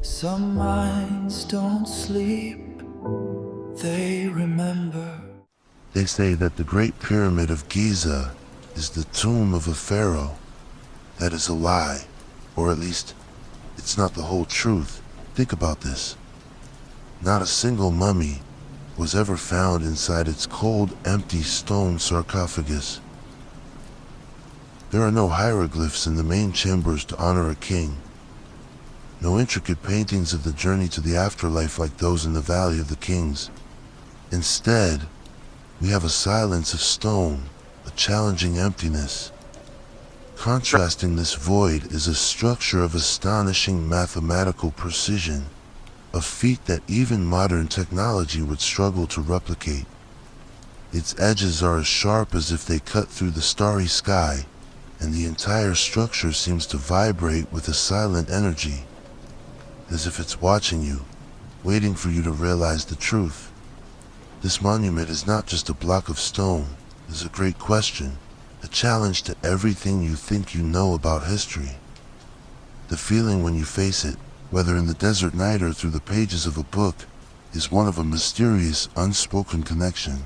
Some minds don't sleep, they remember. They say that the Great Pyramid of Giza is the tomb of a pharaoh. That is a lie, or at least, it's not the whole truth. Think about this. Not a single mummy was ever found inside its cold, empty stone sarcophagus. There are no hieroglyphs in the main chambers to honor a king. No intricate paintings of the journey to the afterlife like those in the Valley of the Kings. Instead, we have a silence of stone, a challenging emptiness. Contrasting this void is a structure of astonishing mathematical precision, a feat that even modern technology would struggle to replicate. Its edges are as sharp as if they cut through the starry sky, and the entire structure seems to vibrate with a silent energy, as if it's watching you, waiting for you to realize the truth. This monument is not just a block of stone, it is a great question, a challenge to everything you think you know about history. The feeling when you face it, whether in the desert night or through the pages of a book, is one of a mysterious, unspoken connection.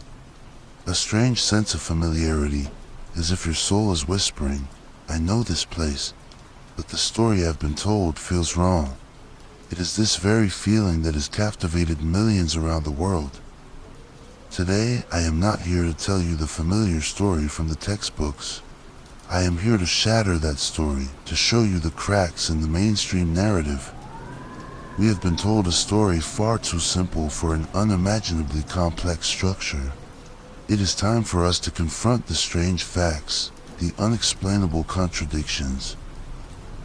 A strange sense of familiarity, as if your soul is whispering, "I know this place, but the story I've been told feels wrong." It is this very feeling that has captivated millions around the world. Today, I am not here to tell you the familiar story from the textbooks. I am here to shatter that story, to show you the cracks in the mainstream narrative. We have been told a story far too simple for an unimaginably complex structure. It is time for us to confront the strange facts, the unexplainable contradictions,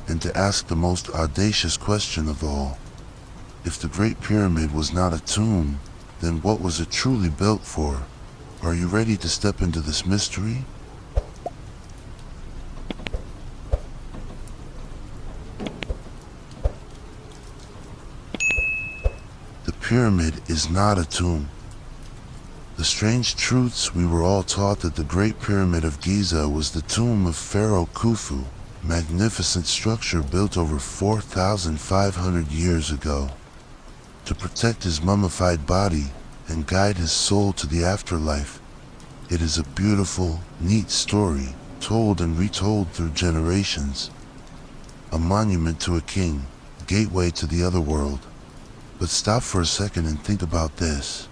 and to ask the most audacious question of all. If the Great Pyramid was not a tomb, then what was it truly built for? Are you ready to step into this mystery? The pyramid is not a tomb. The strange truths we were all taught that the Great Pyramid of Giza was the tomb of Pharaoh Khufu, a magnificent structure built over 4,500 years ago. To protect his mummified body and guide his soul to the afterlife. It is a beautiful, neat story, told and retold through generations. A monument to a king, a gateway to the other world. But stop for a second and think about this.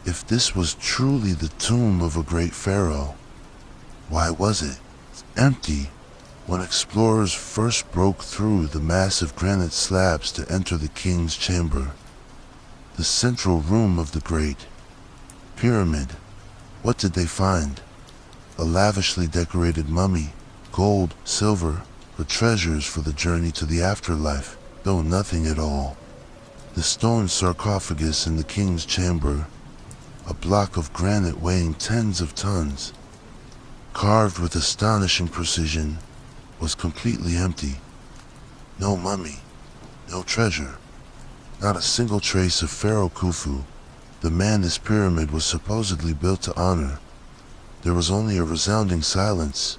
If this was truly the tomb of a great pharaoh, why was it empty when explorers first broke through the massive granite slabs to enter the king's chamber? The central room of the Great Pyramid. What did they find? A lavishly decorated mummy, gold, silver, or treasures for the journey to the afterlife? No, nothing at all. The stone sarcophagus in the king's chamber, a block of granite weighing tens of tons, carved with astonishing precision, was completely empty. No mummy, no treasure, not a single trace of Pharaoh Khufu, the man this pyramid was supposedly built to honor. There was only a resounding silence,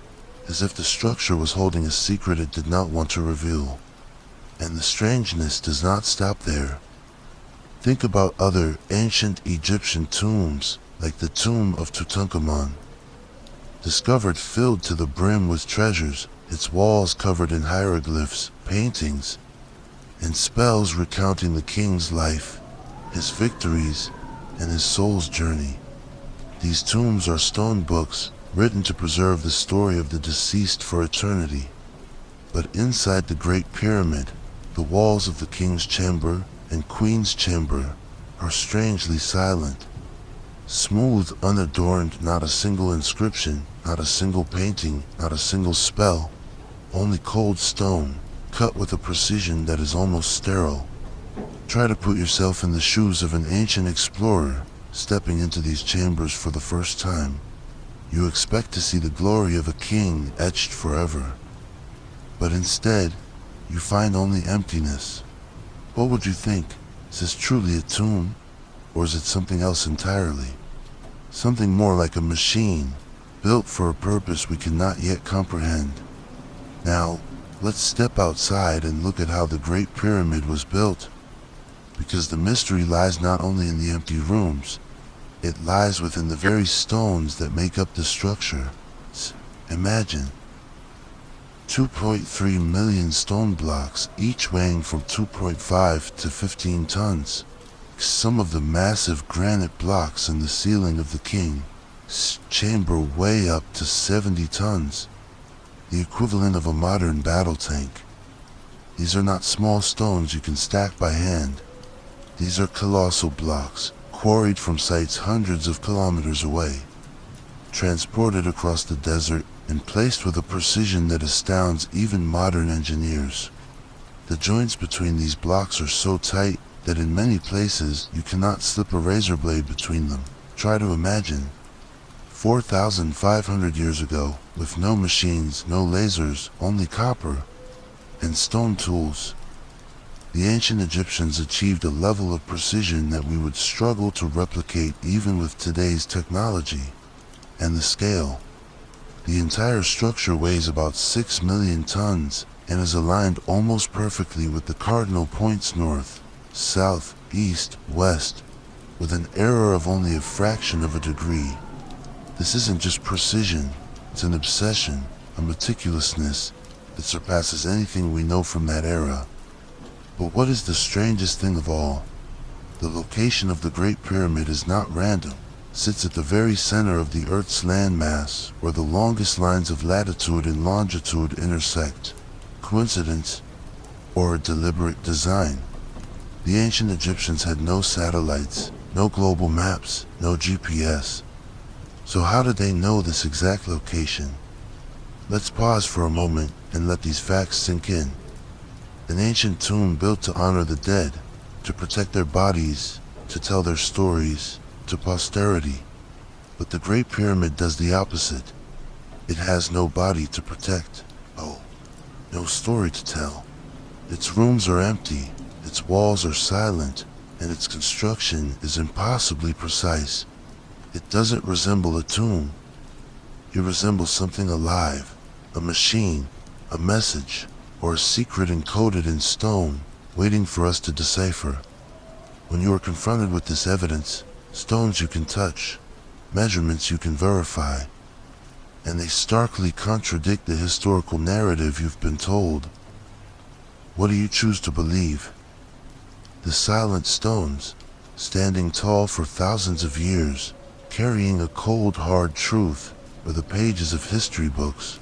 as if the structure was holding a secret it did not want to reveal. And the strangeness does not stop there. Think about other ancient Egyptian tombs, like the tomb of Tutankhamun, discovered filled to the brim with treasures, its walls covered in hieroglyphs, paintings, and spells recounting the king's life, his victories, and his soul's journey. These tombs are stone books, written to preserve the story of the deceased for eternity. But inside the Great Pyramid, the walls of the king's chamber and queen's chamber are strangely silent. Smooth, unadorned, not a single inscription, not a single painting, not a single spell, only cold stone, cut with a precision that is almost sterile. Try to put yourself in the shoes of an ancient explorer, stepping into these chambers for the first time. You expect to see the glory of a king etched forever. But instead, you find only emptiness. What would you think? Is this truly a tomb? Or is it something else entirely? Something more like a machine, built for a purpose we cannot yet comprehend. Now, Let's step outside and look at how the Great Pyramid was built. Because the mystery lies not only in the empty rooms, it lies within the very stones that make up the structure. Imagine 2.3 million stone blocks, each weighing from 2.5 to 15 tons. Some of the massive granite blocks in the ceiling of the king's chamber weigh up to 70 tons, the equivalent of a modern battle tank. These are not small stones you can stack by hand. These are colossal blocks, quarried from sites hundreds of kilometers away, transported across the desert, and placed with a precision that astounds even modern engineers. The joints between these blocks are so tight that in many places you cannot slip a razor blade between them. Try to imagine 4,500 years ago, with no machines, no lasers, only copper and stone tools. The ancient Egyptians achieved a level of precision that we would struggle to replicate even with today's technology. And the scale. The entire structure weighs about 6 million tons and is aligned almost perfectly with the cardinal points north, south, east, west, with an error of only a fraction of a degree. This isn't just precision, it's an obsession, a meticulousness that surpasses anything we know from that era. But what is the strangest thing of all? The location of the Great Pyramid is not random. Sits at the very center of the Earth's landmass, where the longest lines of latitude and longitude intersect. Coincidence, or a deliberate design? The ancient Egyptians had no satellites, no global maps, no GPS. So how did they know this exact location? Let's pause for a moment and let these facts sink in. An ancient tomb built to honor the dead, to protect their bodies, to tell their stories to posterity. But the Great Pyramid does the opposite. It has no body to protect. Oh, no story to tell. Its rooms are empty, its walls are silent, and its construction is impossibly precise. It doesn't resemble a tomb. It resembles something alive, a machine, a message, or a secret encoded in stone, waiting for us to decipher. When you are confronted with this evidence, stones you can touch, measurements you can verify, and they starkly contradict the historical narrative you've been told. What do you choose to believe? The silent stones, standing tall for thousands of years, carrying a cold, hard truth, or the pages of history books,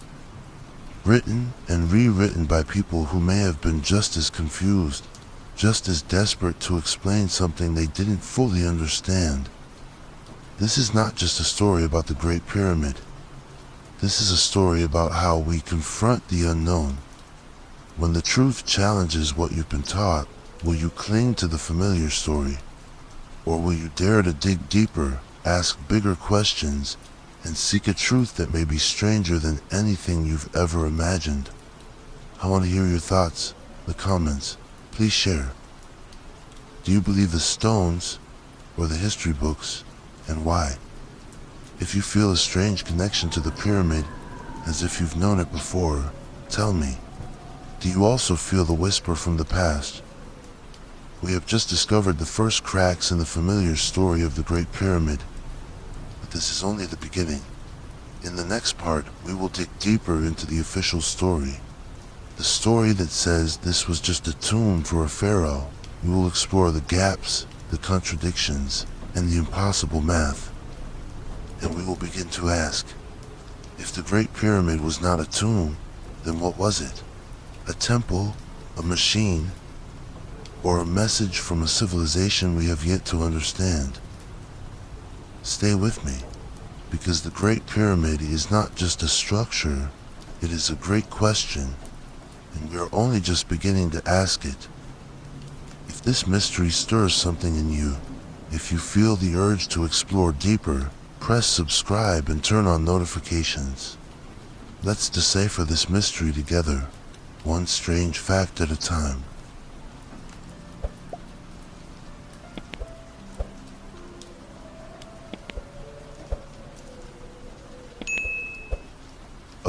written and rewritten by people who may have been just as confused, just as desperate to explain something they didn't fully understand. This is not just a story about the Great Pyramid. This is a story about how we confront the unknown. When the truth challenges what you've been taught, will you cling to the familiar story? Or will you dare to dig deeper, ask bigger questions, and seek a truth that may be stranger than anything you've ever imagined? I want to hear your thoughts, the comments. Please share. Do you believe the stones or the history books, and why? If you feel a strange connection to the pyramid, as if you've known it before, tell me. Do you also feel the whisper from the past? We have just discovered the first cracks in the familiar story of the Great Pyramid, but this is only the beginning. In the next part, we will dig deeper into the official story. The story that says this was just a tomb for a pharaoh. We will explore the gaps, the contradictions, and the impossible math. And we will begin to ask, if the Great Pyramid was not a tomb, then what was it? A temple, a machine, or a message from a civilization we have yet to understand? Stay with me, because the Great Pyramid is not just a structure, it is a great question, and we are only just beginning to ask it. If this mystery stirs something in you, if you feel the urge to explore deeper, press subscribe and turn on notifications. Let's decipher this mystery together, one strange fact at a time.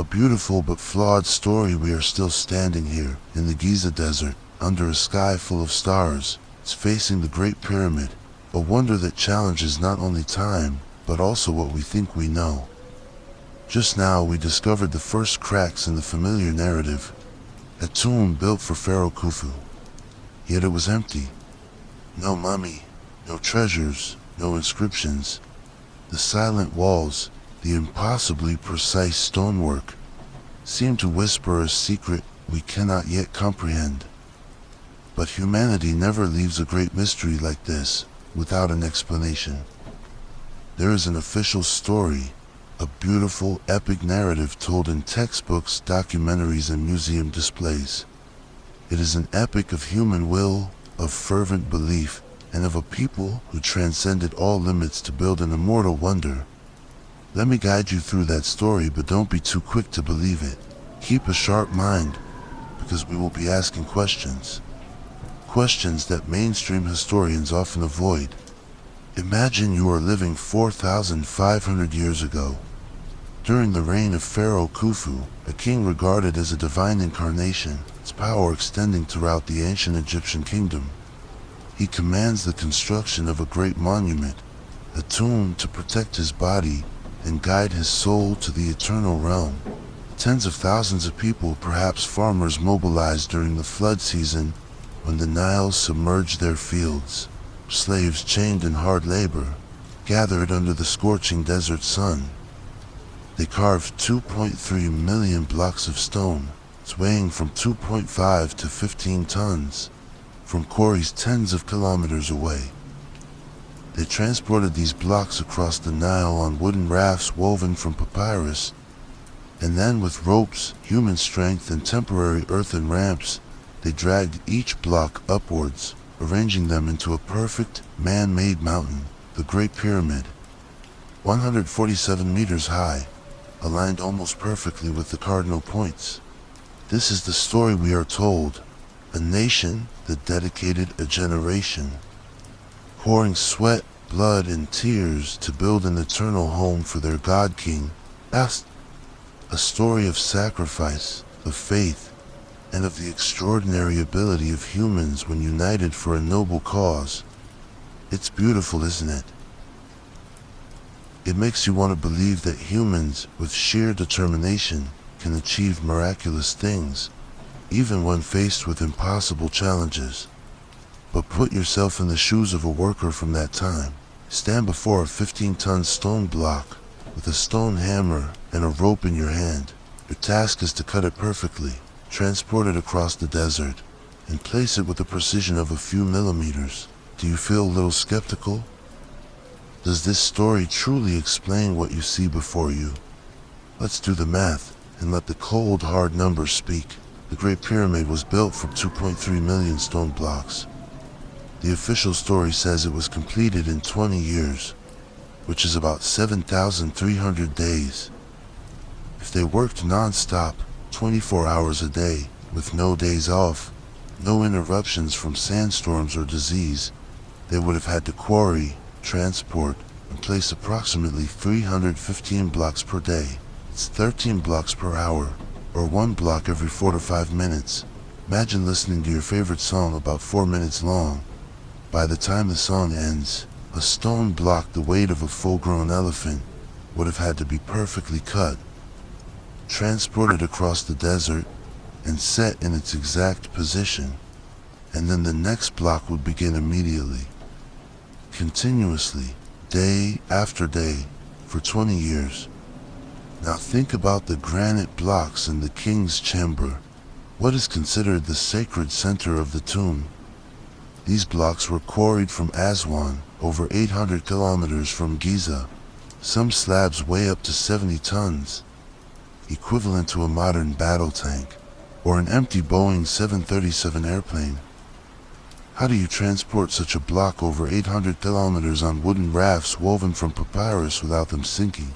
A beautiful but flawed story. We are still standing here in the Giza desert, under a sky full of stars. It's facing the Great Pyramid, a wonder that challenges not only time, but also what we think we know. Just now we discovered the first cracks in the familiar narrative, a tomb built for Pharaoh Khufu. Yet it was empty. No mummy, no treasures, no inscriptions. The silent walls, the impossibly precise stonework, seem to whisper a secret we cannot yet comprehend. But humanity never leaves a great mystery like this without an explanation. There is an official story, a beautiful, epic narrative told in textbooks, documentaries, and museum displays. It is an epic of human will, of fervent belief, and of a people who transcended all limits to build an immortal wonder. Let me guide you through that story, but don't be too quick to believe it. Keep a sharp mind, because we will be asking questions. Questions that mainstream historians often avoid. Imagine you are living 4,500 years ago, during the reign of Pharaoh Khufu, a king regarded as a divine incarnation, his power extending throughout the ancient Egyptian kingdom. He commands the construction of a great monument, a tomb to protect his body and guide his soul to the eternal realm. Tens of thousands of people, perhaps farmers, mobilized during the flood season when the Nile submerged their fields. Slaves chained in hard labor, gathered under the scorching desert sun. They carved 2.3 million blocks of stone, weighing from 2.5 to 15 tons, from quarries tens of kilometers away. They transported these blocks across the Nile on wooden rafts woven from papyrus, and then with ropes, human strength, and temporary earthen ramps, they dragged each block upwards, arranging them into a perfect, man-made mountain, the Great Pyramid. 147 meters high, aligned almost perfectly with the cardinal points. This is the story we are told, a nation that dedicated a generation, pouring sweat, blood, and tears to build an eternal home for their God-King. A story of sacrifice, of faith, and of the extraordinary ability of humans when united for a noble cause. It's beautiful, isn't it? It makes you want to believe that humans, with sheer determination, can achieve miraculous things, even when faced with impossible challenges. But put yourself in the shoes of a worker from that time. Stand before a 15-ton stone block, with a stone hammer and a rope in your hand. Your task is to cut it perfectly, transport it across the desert, and place it with the precision of a few millimeters. Do you feel a little skeptical? Does this story truly explain what you see before you? Let's do the math, and let the cold, hard numbers speak. The Great Pyramid was built from 2.3 million stone blocks. The official story says it was completed in 20 years, which is about 7,300 days. If they worked non-stop, 24 hours a day, with no days off, no interruptions from sandstorms or disease, they would have had to quarry, transport, and place approximately 315 blocks per day. It's 13 blocks per hour, or 1 block every 4 to 5 minutes. Imagine listening to your favorite song about 4 minutes long. By the time the song ends, a stone block the weight of a full-grown elephant would have had to be perfectly cut, transported across the desert, and set in its exact position, and then the next block would begin immediately, continuously, day after day, for 20 years. Now think about the granite blocks in the king's chamber, what is considered the sacred center of the tomb. These blocks were quarried from Aswan, over 800 kilometers from Giza. Some slabs weigh up to 70 tons, equivalent to a modern battle tank, or an empty Boeing 737 airplane. How do you transport such a block over 800 kilometers on wooden rafts woven from papyrus without them sinking?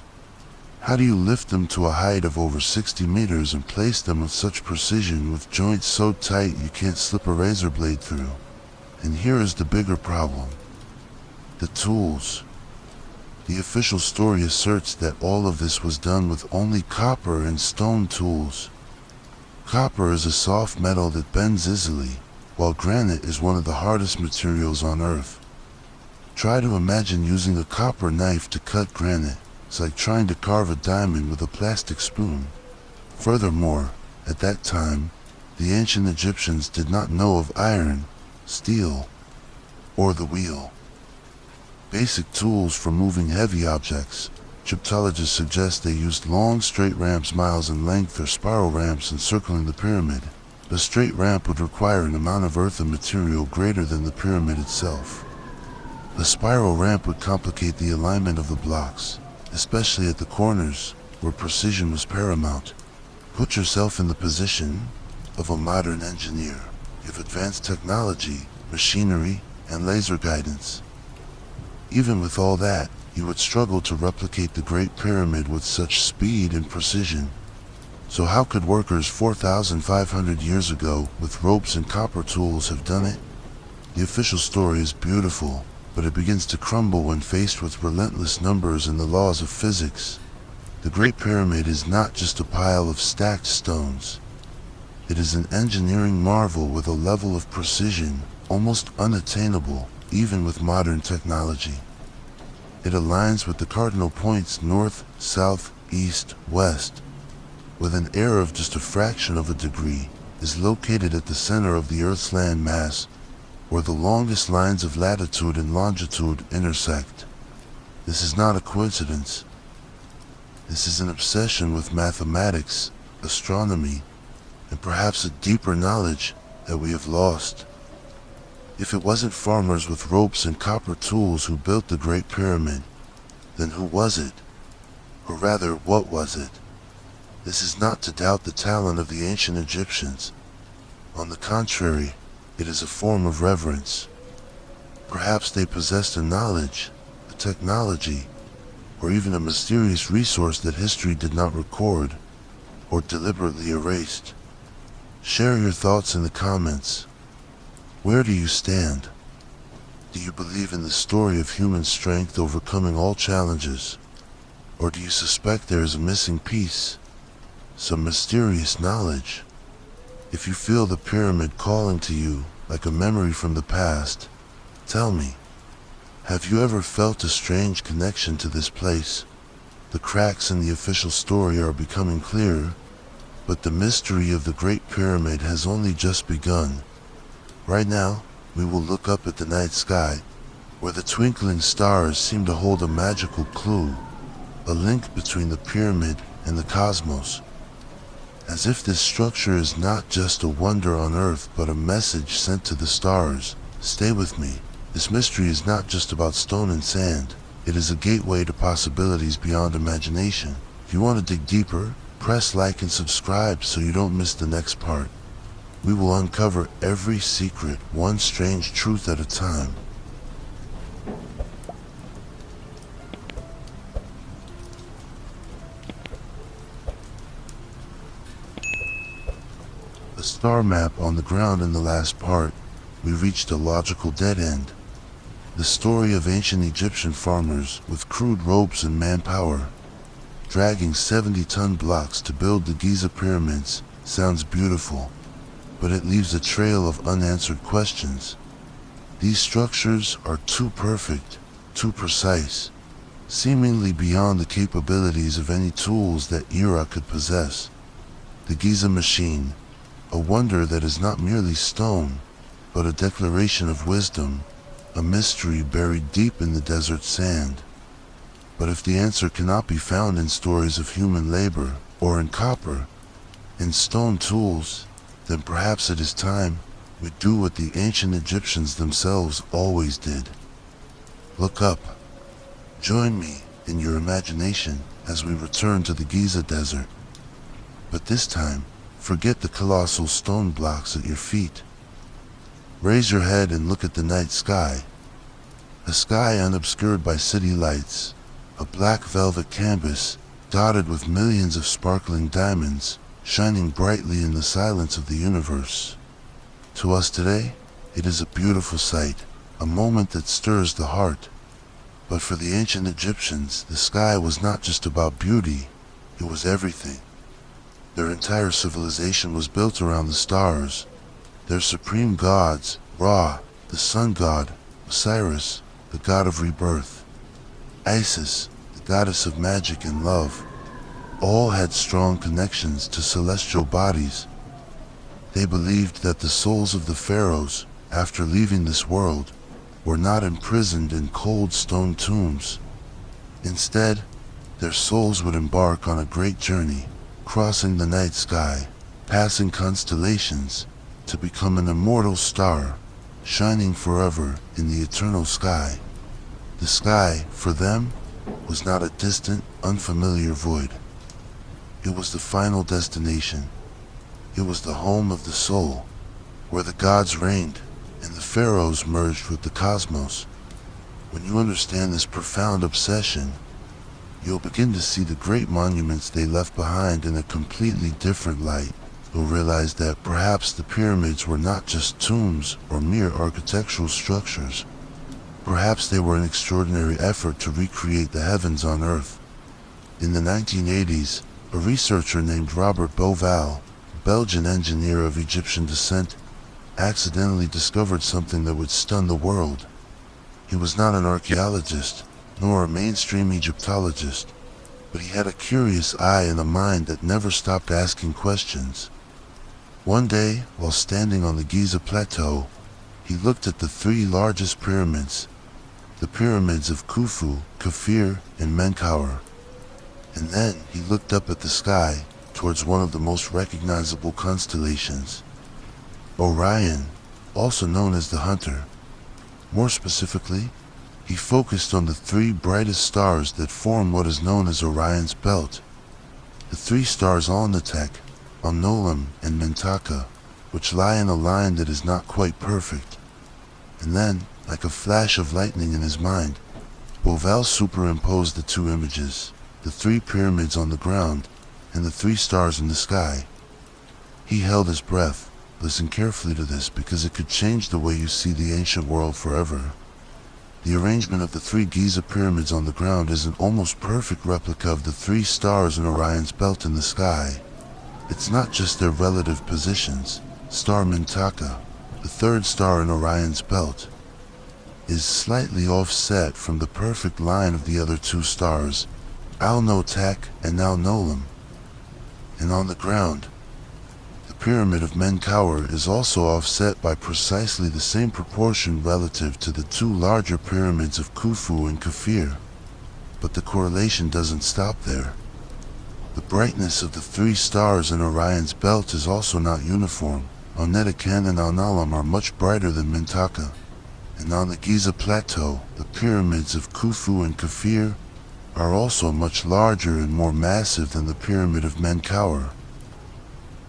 How do you lift them to a height of over 60 meters and place them with such precision with joints so tight you can't slip a razor blade through? And here is the bigger problem. The tools. The official story asserts that all of this was done with only copper and stone tools. Copper is a soft metal that bends easily, while granite is one of the hardest materials on Earth. Try to imagine using a copper knife to cut granite. It's like trying to carve a diamond with a plastic spoon. Furthermore, at that time, the ancient Egyptians did not know of iron, steel, or the wheel. Basic tools for moving heavy objects. Egyptologists suggest they used long straight ramps miles in length or spiral ramps encircling the pyramid. The straight ramp would require an amount of earth and material greater than the pyramid itself. The spiral ramp would complicate the alignment of the blocks, especially at the corners, where precision was paramount. Put yourself in the position of a modern engineer. You have advanced technology, machinery, and laser guidance. Even with all that, you would struggle to replicate the Great Pyramid with such speed and precision. So how could workers 4,500 years ago, with ropes and copper tools, have done it? The official story is beautiful, but it begins to crumble when faced with relentless numbers and the laws of physics. The Great Pyramid is not just a pile of stacked stones. It is an engineering marvel with a level of precision almost unattainable, even with modern technology. It aligns with the cardinal points north, south, east, west, with an error of just a fraction of a degree, is located at the center of the Earth's land mass, where the longest lines of latitude and longitude intersect. This is not a coincidence. This is an obsession with mathematics, astronomy, and perhaps a deeper knowledge that we have lost. If it wasn't farmers with ropes and copper tools who built the Great Pyramid, then who was it? Or rather, what was it? This is not to doubt the talent of the ancient Egyptians. On the contrary, it is a form of reverence. Perhaps they possessed a knowledge, a technology, or even a mysterious resource that history did not record, or deliberately erased. Share your thoughts in the comments. Where do you stand? Do you believe in the story of human strength overcoming all challenges? Or do you suspect there is a missing piece? Some mysterious knowledge? If you feel the pyramid calling to you like a memory from the past, tell me, have you ever felt a strange connection to this place? The cracks in the official story are becoming clearer, but the mystery of the Great Pyramid has only just begun. Right now, we will look up at the night sky, where the twinkling stars seem to hold a magical clue, a link between the pyramid and the cosmos. As if this structure is not just a wonder on Earth, but a message sent to the stars. Stay with me. This mystery is not just about stone and sand. It is a gateway to possibilities beyond imagination. If you want to dig deeper, press like and subscribe so you don't miss the next part. We will uncover every secret, one strange truth at a time. A star map on the ground. In the last part, we reached a logical dead end. The story of ancient Egyptian farmers with crude ropes and manpower, dragging 70-ton blocks to build the Giza pyramids, sounds beautiful, but it leaves a trail of unanswered questions. These structures are too perfect, too precise, seemingly beyond the capabilities of any tools that era could possess. The Giza machine, a wonder that is not merely stone, but a declaration of wisdom, a mystery buried deep in the desert sand. But if the answer cannot be found in stories of human labor, or in copper, in stone tools, then perhaps it is time we do what the ancient Egyptians themselves always did. Look up. Join me in your imagination as we return to the Giza desert. But this time, forget the colossal stone blocks at your feet. Raise your head and look at the night sky. A sky unobscured by city lights, a black velvet canvas dotted with millions of sparkling diamonds shining brightly in the silence of the universe. To us today, it is a beautiful sight, a moment that stirs the heart. But for the ancient Egyptians, the sky was not just about beauty, it was everything. Their entire civilization was built around the stars. Their supreme gods, Ra, the sun god, Osiris, the god of rebirth, Isis, the goddess of magic and love, all had strong connections to celestial bodies. They believed that the souls of the pharaohs, after leaving this world, were not imprisoned in cold stone tombs. Instead, their souls would embark on a great journey, crossing the night sky, passing constellations, to become an immortal star, shining forever in the eternal sky. The sky, for them, was not a distant, unfamiliar void. It was the final destination. It was the home of the soul, where the gods reigned and the pharaohs merged with the cosmos. When you understand this profound obsession, you'll begin to see the great monuments they left behind in a completely different light. You'll realize that perhaps the pyramids were not just tombs or mere architectural structures. Perhaps they were an extraordinary effort to recreate the heavens on Earth. In the 1980s, a researcher named Robert Bouval, a Belgian engineer of Egyptian descent, accidentally discovered something that would stun the world. He was not an archaeologist, nor a mainstream Egyptologist, but he had a curious eye and a mind that never stopped asking questions. One day, while standing on the Giza plateau, he looked at the three largest pyramids, the pyramids of Khufu, Kafir, and Menkaure. And then he looked up at the sky, towards one of the most recognizable constellations, Orion, also known as the Hunter. More specifically, he focused on the three brightest stars that form what is known as Orion's belt. The three stars Alnitak, Alnolam, and Mentaka, which lie in a line that is not quite perfect. And then, like a flash of lightning in his mind, Bouval superimposed the two images, the three pyramids on the ground and the three stars in the sky. He held his breath. Listen carefully to this because it could change the way you see the ancient world forever. The arrangement of the three Giza pyramids on the ground is an almost perfect replica of the three stars in Orion's belt in the sky. It's not just their relative positions. Star Mentaka, the third star in Orion's belt, is slightly offset from the perfect line of the other two stars, Alnotak and Alnolam. And on the ground, the pyramid of Menkaure is also offset by precisely the same proportion relative to the two larger pyramids of Khufu and Kafir. But the correlation doesn't stop there. The brightness of the three stars in Orion's belt is also not uniform. Alnetakan and Alnolam are much brighter than Mentaka. And on the Giza plateau, the pyramids of Khufu and Kafir are also much larger and more massive than the pyramid of Menkaure.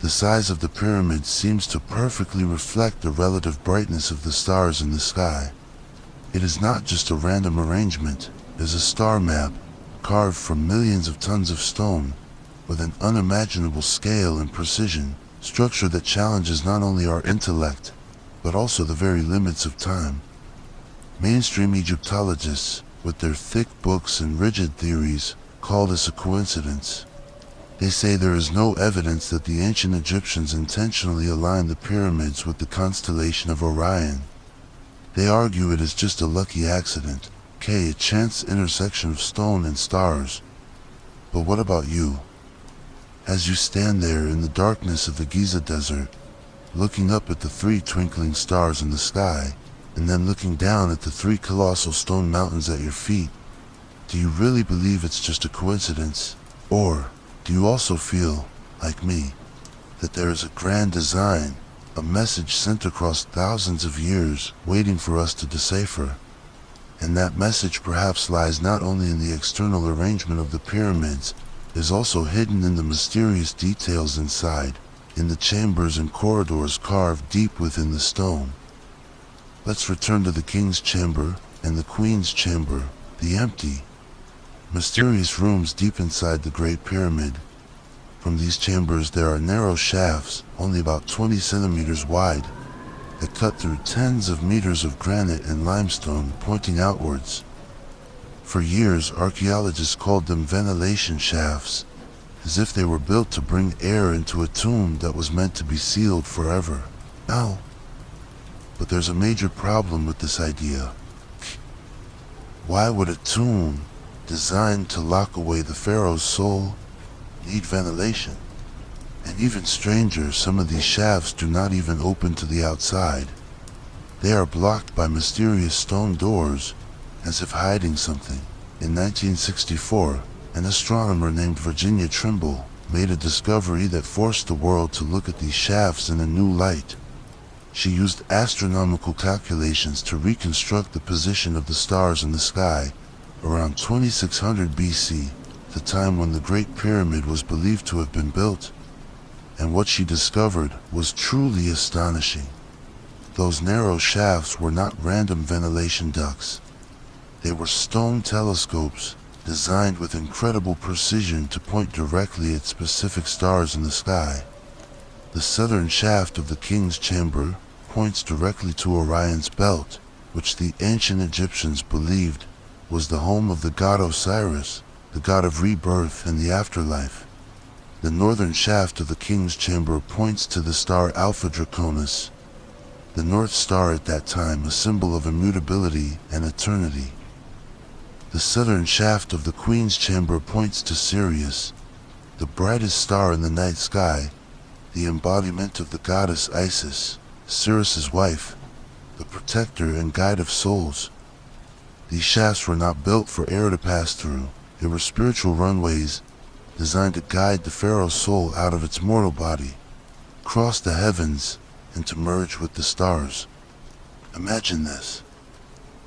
The size of the pyramid seems to perfectly reflect the relative brightness of the stars in the sky. It is not just a random arrangement, it is a star map, carved from millions of tons of stone, with an unimaginable scale and precision, structure that challenges not only our intellect, but also the very limits of time. Mainstream Egyptologists, with their thick books and rigid theories, call this a coincidence. They say there is no evidence that the ancient Egyptians intentionally aligned the pyramids with the constellation of Orion. They argue it is just a lucky accident, a chance intersection of stone and stars. But what about you? As you stand there in the darkness of the Giza desert, looking up at the three twinkling stars in the sky, and then looking down at the three colossal stone mountains at your feet, do you really believe it's just a coincidence? Or do you also feel, like me, that there is a grand design, a message sent across thousands of years waiting for us to decipher? And that message perhaps lies not only in the external arrangement of the pyramids, it is also hidden in the mysterious details inside, in the chambers and corridors carved deep within the stone. Let's return to the king's chamber and the queen's chamber, the empty, mysterious rooms deep inside the Great Pyramid. From these chambers there are narrow shafts, only about 20 centimeters wide, that cut through tens of meters of granite and limestone pointing outwards. For years, archaeologists called them ventilation shafts, as if they were built to bring air into a tomb that was meant to be sealed forever. Now, but there's a major problem with this idea. Why would a tomb designed to lock away the pharaoh's soul need ventilation? And even stranger, some of these shafts do not even open to the outside. They are blocked by mysterious stone doors, as if hiding something. In 1964, an astronomer named Virginia Trimble made a discovery that forced the world to look at these shafts in a new light. She used astronomical calculations to reconstruct the position of the stars in the sky around 2600 BC, the time when the Great Pyramid was believed to have been built. And what she discovered was truly astonishing. Those narrow shafts were not random ventilation ducts. They were stone telescopes designed with incredible precision to point directly at specific stars in the sky. The southern shaft of the king's chamber points directly to Orion's belt, which the ancient Egyptians believed was the home of the god Osiris, the god of rebirth and the afterlife. The northern shaft of the king's chamber points to the star Alpha Draconis, the North Star at that time, a symbol of immutability and eternity. The southern shaft of the queen's chamber points to Sirius, the brightest star in the night sky, the embodiment of the goddess Isis, Sirius's wife, the protector and guide of souls. These shafts were not built for air to pass through. They were spiritual runways designed to guide the pharaoh's soul out of its mortal body, cross the heavens, and to merge with the stars. Imagine this.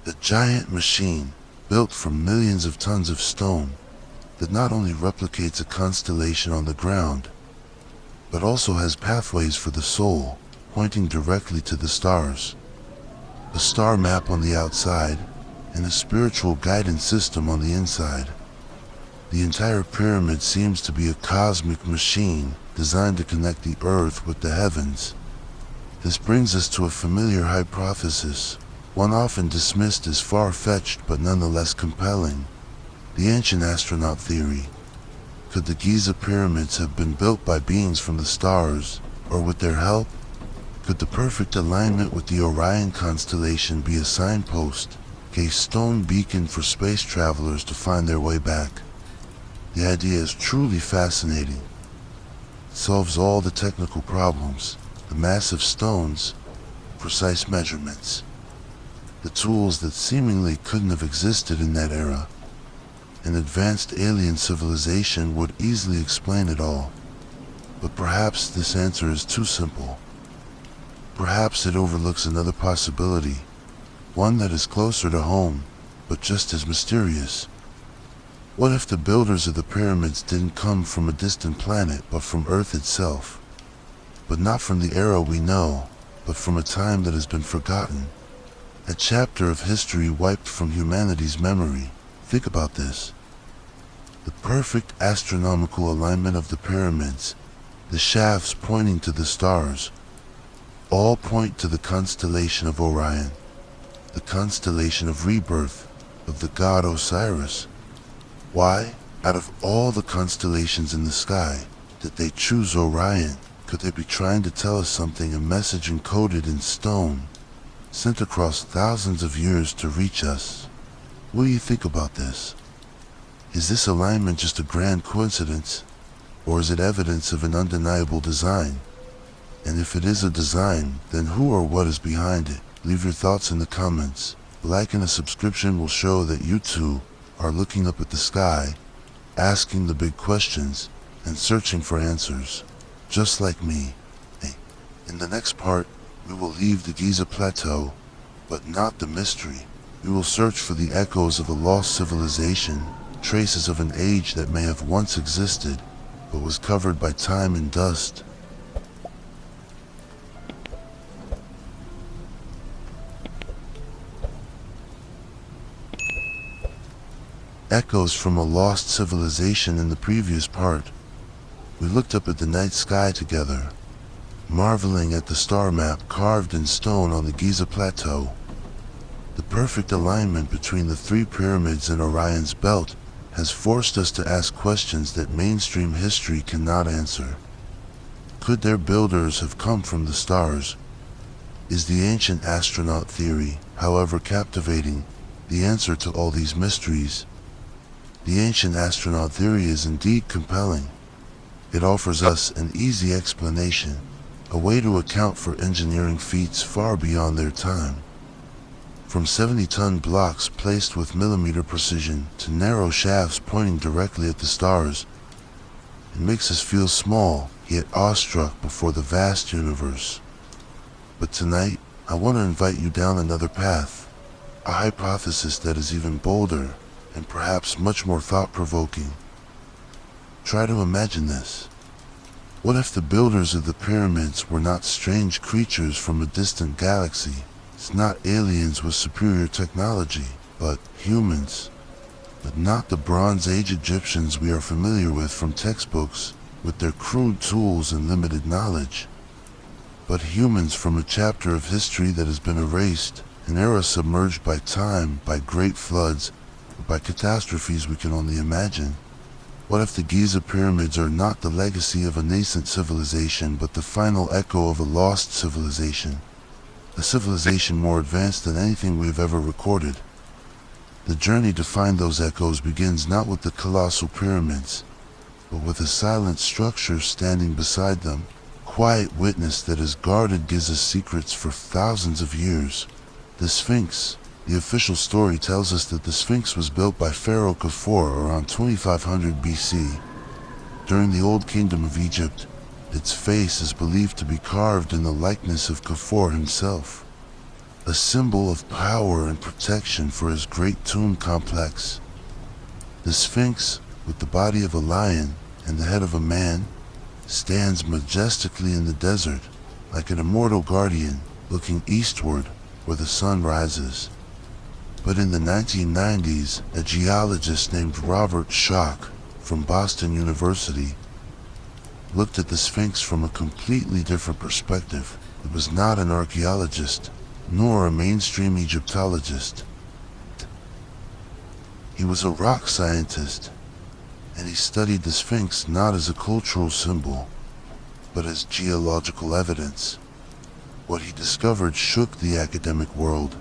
The giant machine, built from millions of tons of stone, that not only replicates a constellation on the ground, but also has pathways for the soul, pointing directly to the stars. A star map on the outside, and a spiritual guidance system on the inside. The entire pyramid seems to be a cosmic machine designed to connect the earth with the heavens. This brings us to a familiar hypothesis, one often dismissed as far-fetched but nonetheless compelling: the ancient astronaut theory. Could the Giza pyramids have been built by beings from the stars, or with their help? Could the perfect alignment with the Orion constellation be a signpost, a stone beacon for space travelers to find their way back? The idea is truly fascinating. It solves all the technical problems, the massive stones, precise measurements, the tools that seemingly couldn't have existed in that era. An advanced alien civilization would easily explain it all. But perhaps this answer is too simple. Perhaps it overlooks another possibility, one that is closer to home, but just as mysterious. What if the builders of the pyramids didn't come from a distant planet, but from Earth itself? But not from the era we know, but from a time that has been forgotten. A chapter of history wiped from humanity's memory. Think about this. The perfect astronomical alignment of the pyramids, the shafts pointing to the stars, all point to the constellation of Orion, the constellation of rebirth of the god Osiris. Why, out of all the constellations in the sky, did they choose Orion? Could they be trying to tell us something, a message encoded in stone, sent across thousands of years to reach us? What do you think about this? Is this alignment just a grand coincidence, or is it evidence of an undeniable design? And if it is a design, then who or what is behind it? Leave your thoughts in the comments. Like and a subscription will show that you too are looking up at the sky, asking the big questions, and searching for answers, just like me. In the next part, we will leave the Giza Plateau, but not the mystery. We will search for the echoes of a lost civilization, traces of an age that may have once existed, but was covered by time and dust. Echoes from a lost civilization. In the previous part, we looked up at the night sky together, marveling at the star map carved in stone on the Giza Plateau. The perfect alignment between the three pyramids in Orion's belt has forced us to ask questions that mainstream history cannot answer. Could their builders have come from the stars? Is the ancient astronaut theory, however captivating, the answer to all these mysteries? The ancient astronaut theory is indeed compelling. It offers us an easy explanation, a way to account for engineering feats far beyond their time. From 70-ton blocks placed with millimeter precision to narrow shafts pointing directly at the stars, it makes us feel small, yet awestruck before the vast universe. But tonight, I want to invite you down another path, a hypothesis that is even bolder and perhaps much more thought-provoking. Try to imagine this. What if the builders of the pyramids were not strange creatures from a distant galaxy? It's not aliens with superior technology, but humans. But not the Bronze Age Egyptians we are familiar with from textbooks, with their crude tools and limited knowledge. But humans from a chapter of history that has been erased, an era submerged by time, by great floods, by catastrophes we can only imagine. What if the Giza pyramids are not the legacy of a nascent civilization, but the final echo of a lost civilization? A civilization more advanced than anything we have ever recorded. The journey to find those echoes begins not with the colossal pyramids, but with a silent structure standing beside them, quiet witness that has guarded Giza's secrets for thousands of years. The Sphinx. The official story tells us that the Sphinx was built by Pharaoh Khufu around 2500 BC. During the Old Kingdom of Egypt, its face is believed to be carved in the likeness of Khufu himself, a symbol of power and protection for his great tomb complex. The Sphinx, with the body of a lion and the head of a man, stands majestically in the desert, like an immortal guardian looking eastward where the sun rises. But in the 1990s, a geologist named Robert Schoch from Boston University looked at the Sphinx from a completely different perspective. It was not an archaeologist, nor a mainstream Egyptologist. He was a rock scientist, and he studied the Sphinx not as a cultural symbol, but as geological evidence. What he discovered shook the academic world.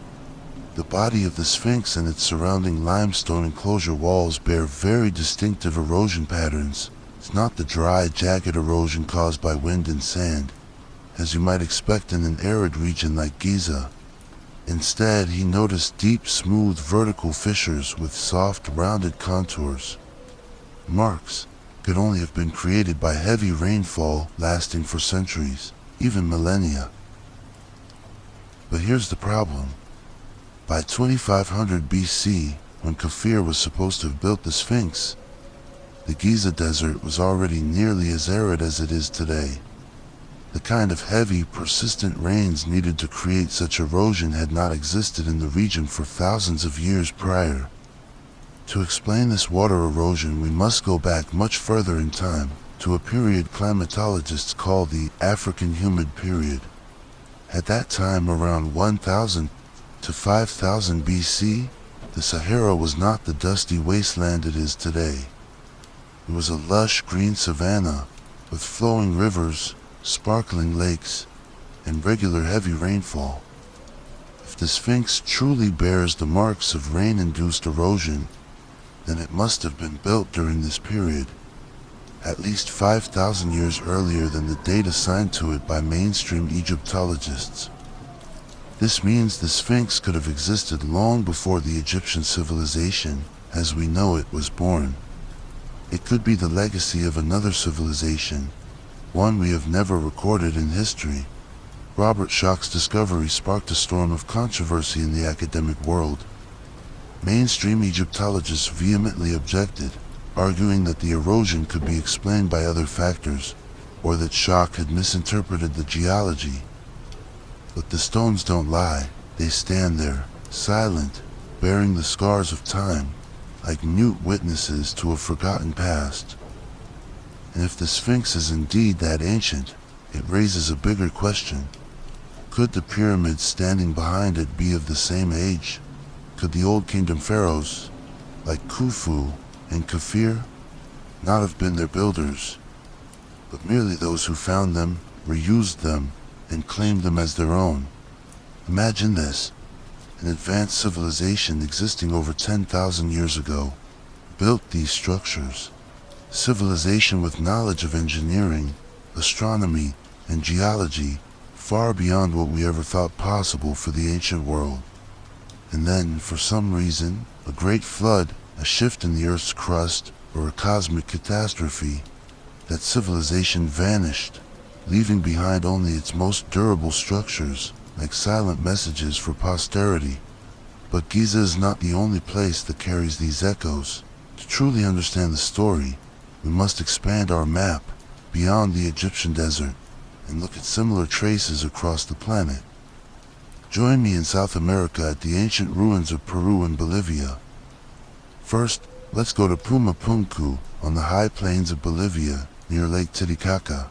The body of the Sphinx and its surrounding limestone enclosure walls bear very distinctive erosion patterns. It's not the dry, jagged erosion caused by wind and sand, as you might expect in an arid region like Giza. Instead, he noticed deep, smooth, vertical fissures with soft, rounded contours. Marks could only have been created by heavy rainfall lasting for centuries, even millennia. But here's the problem. By 2500 BC, when Khufu was supposed to have built the Sphinx, the Giza desert was already nearly as arid as it is today. The kind of heavy, persistent rains needed to create such erosion had not existed in the region for thousands of years prior. To explain this water erosion, we must go back much further in time, to a period climatologists call the African Humid Period. At that time, around 1000 to 5000 BC, the Sahara was not the dusty wasteland it is today. It was a lush green savanna with flowing rivers, sparkling lakes, and regular heavy rainfall. If the Sphinx truly bears the marks of rain-induced erosion, then it must have been built during this period, at least 5,000 years earlier than the date assigned to it by mainstream Egyptologists. This means the Sphinx could have existed long before the Egyptian civilization, as we know it, was born. It could be the legacy of another civilization, one we have never recorded in history. Robert Schoch's discovery sparked a storm of controversy in the academic world. Mainstream Egyptologists vehemently objected, arguing that the erosion could be explained by other factors, or that Schoch had misinterpreted the geology. But the stones don't lie. They stand there, silent, bearing the scars of time, like mute witnesses to a forgotten past. And if the Sphinx is indeed that ancient, it raises a bigger question. Could the pyramids standing behind it be of the same age? Could the Old Kingdom pharaohs, like Khufu and Kafir, not have been their builders, but merely those who found them, reused them, and claimed them as their own? Imagine this: an advanced civilization existing over 10,000 years ago built these structures. Civilization with knowledge of engineering, astronomy, and geology far beyond what we ever thought possible for the ancient world. And then, for some reason, a great flood, a shift in the Earth's crust, or a cosmic catastrophe, that civilization vanished, leaving behind only its most durable structures, like silent messages for posterity. But Giza is not the only place that carries these echoes. To truly understand the story, we must expand our map beyond the Egyptian desert and look at similar traces across the planet. Join me in South America at the ancient ruins of Peru and Bolivia. First, let's go to Pumapunku on the high plains of Bolivia near Lake Titicaca.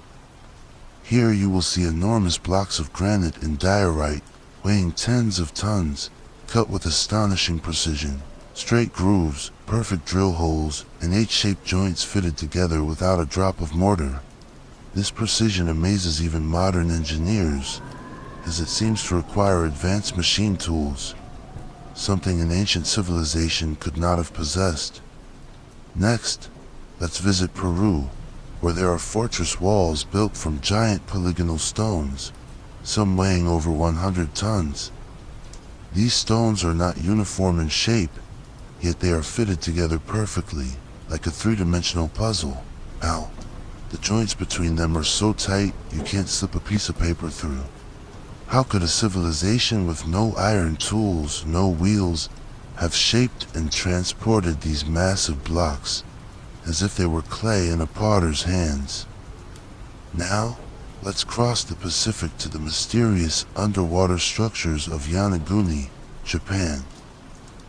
Here you will see enormous blocks of granite and diorite weighing tens of tons, cut with astonishing precision. Straight grooves, perfect drill holes, and H-shaped joints fitted together without a drop of mortar. This precision amazes even modern engineers, as it seems to require advanced machine tools, something an ancient civilization could not have possessed. Next, let's visit Peru, where there are fortress walls built from giant polygonal stones, some weighing over 100 tons. These stones are not uniform in shape, yet they are fitted together perfectly, like a three-dimensional puzzle. Ow! The joints between them are so tight you can't slip a piece of paper through. How could a civilization with no iron tools, no wheels, have shaped and transported these massive blocks, as if they were clay in a potter's hands? Now, let's cross the Pacific to the mysterious underwater structures of Yonaguni, Japan.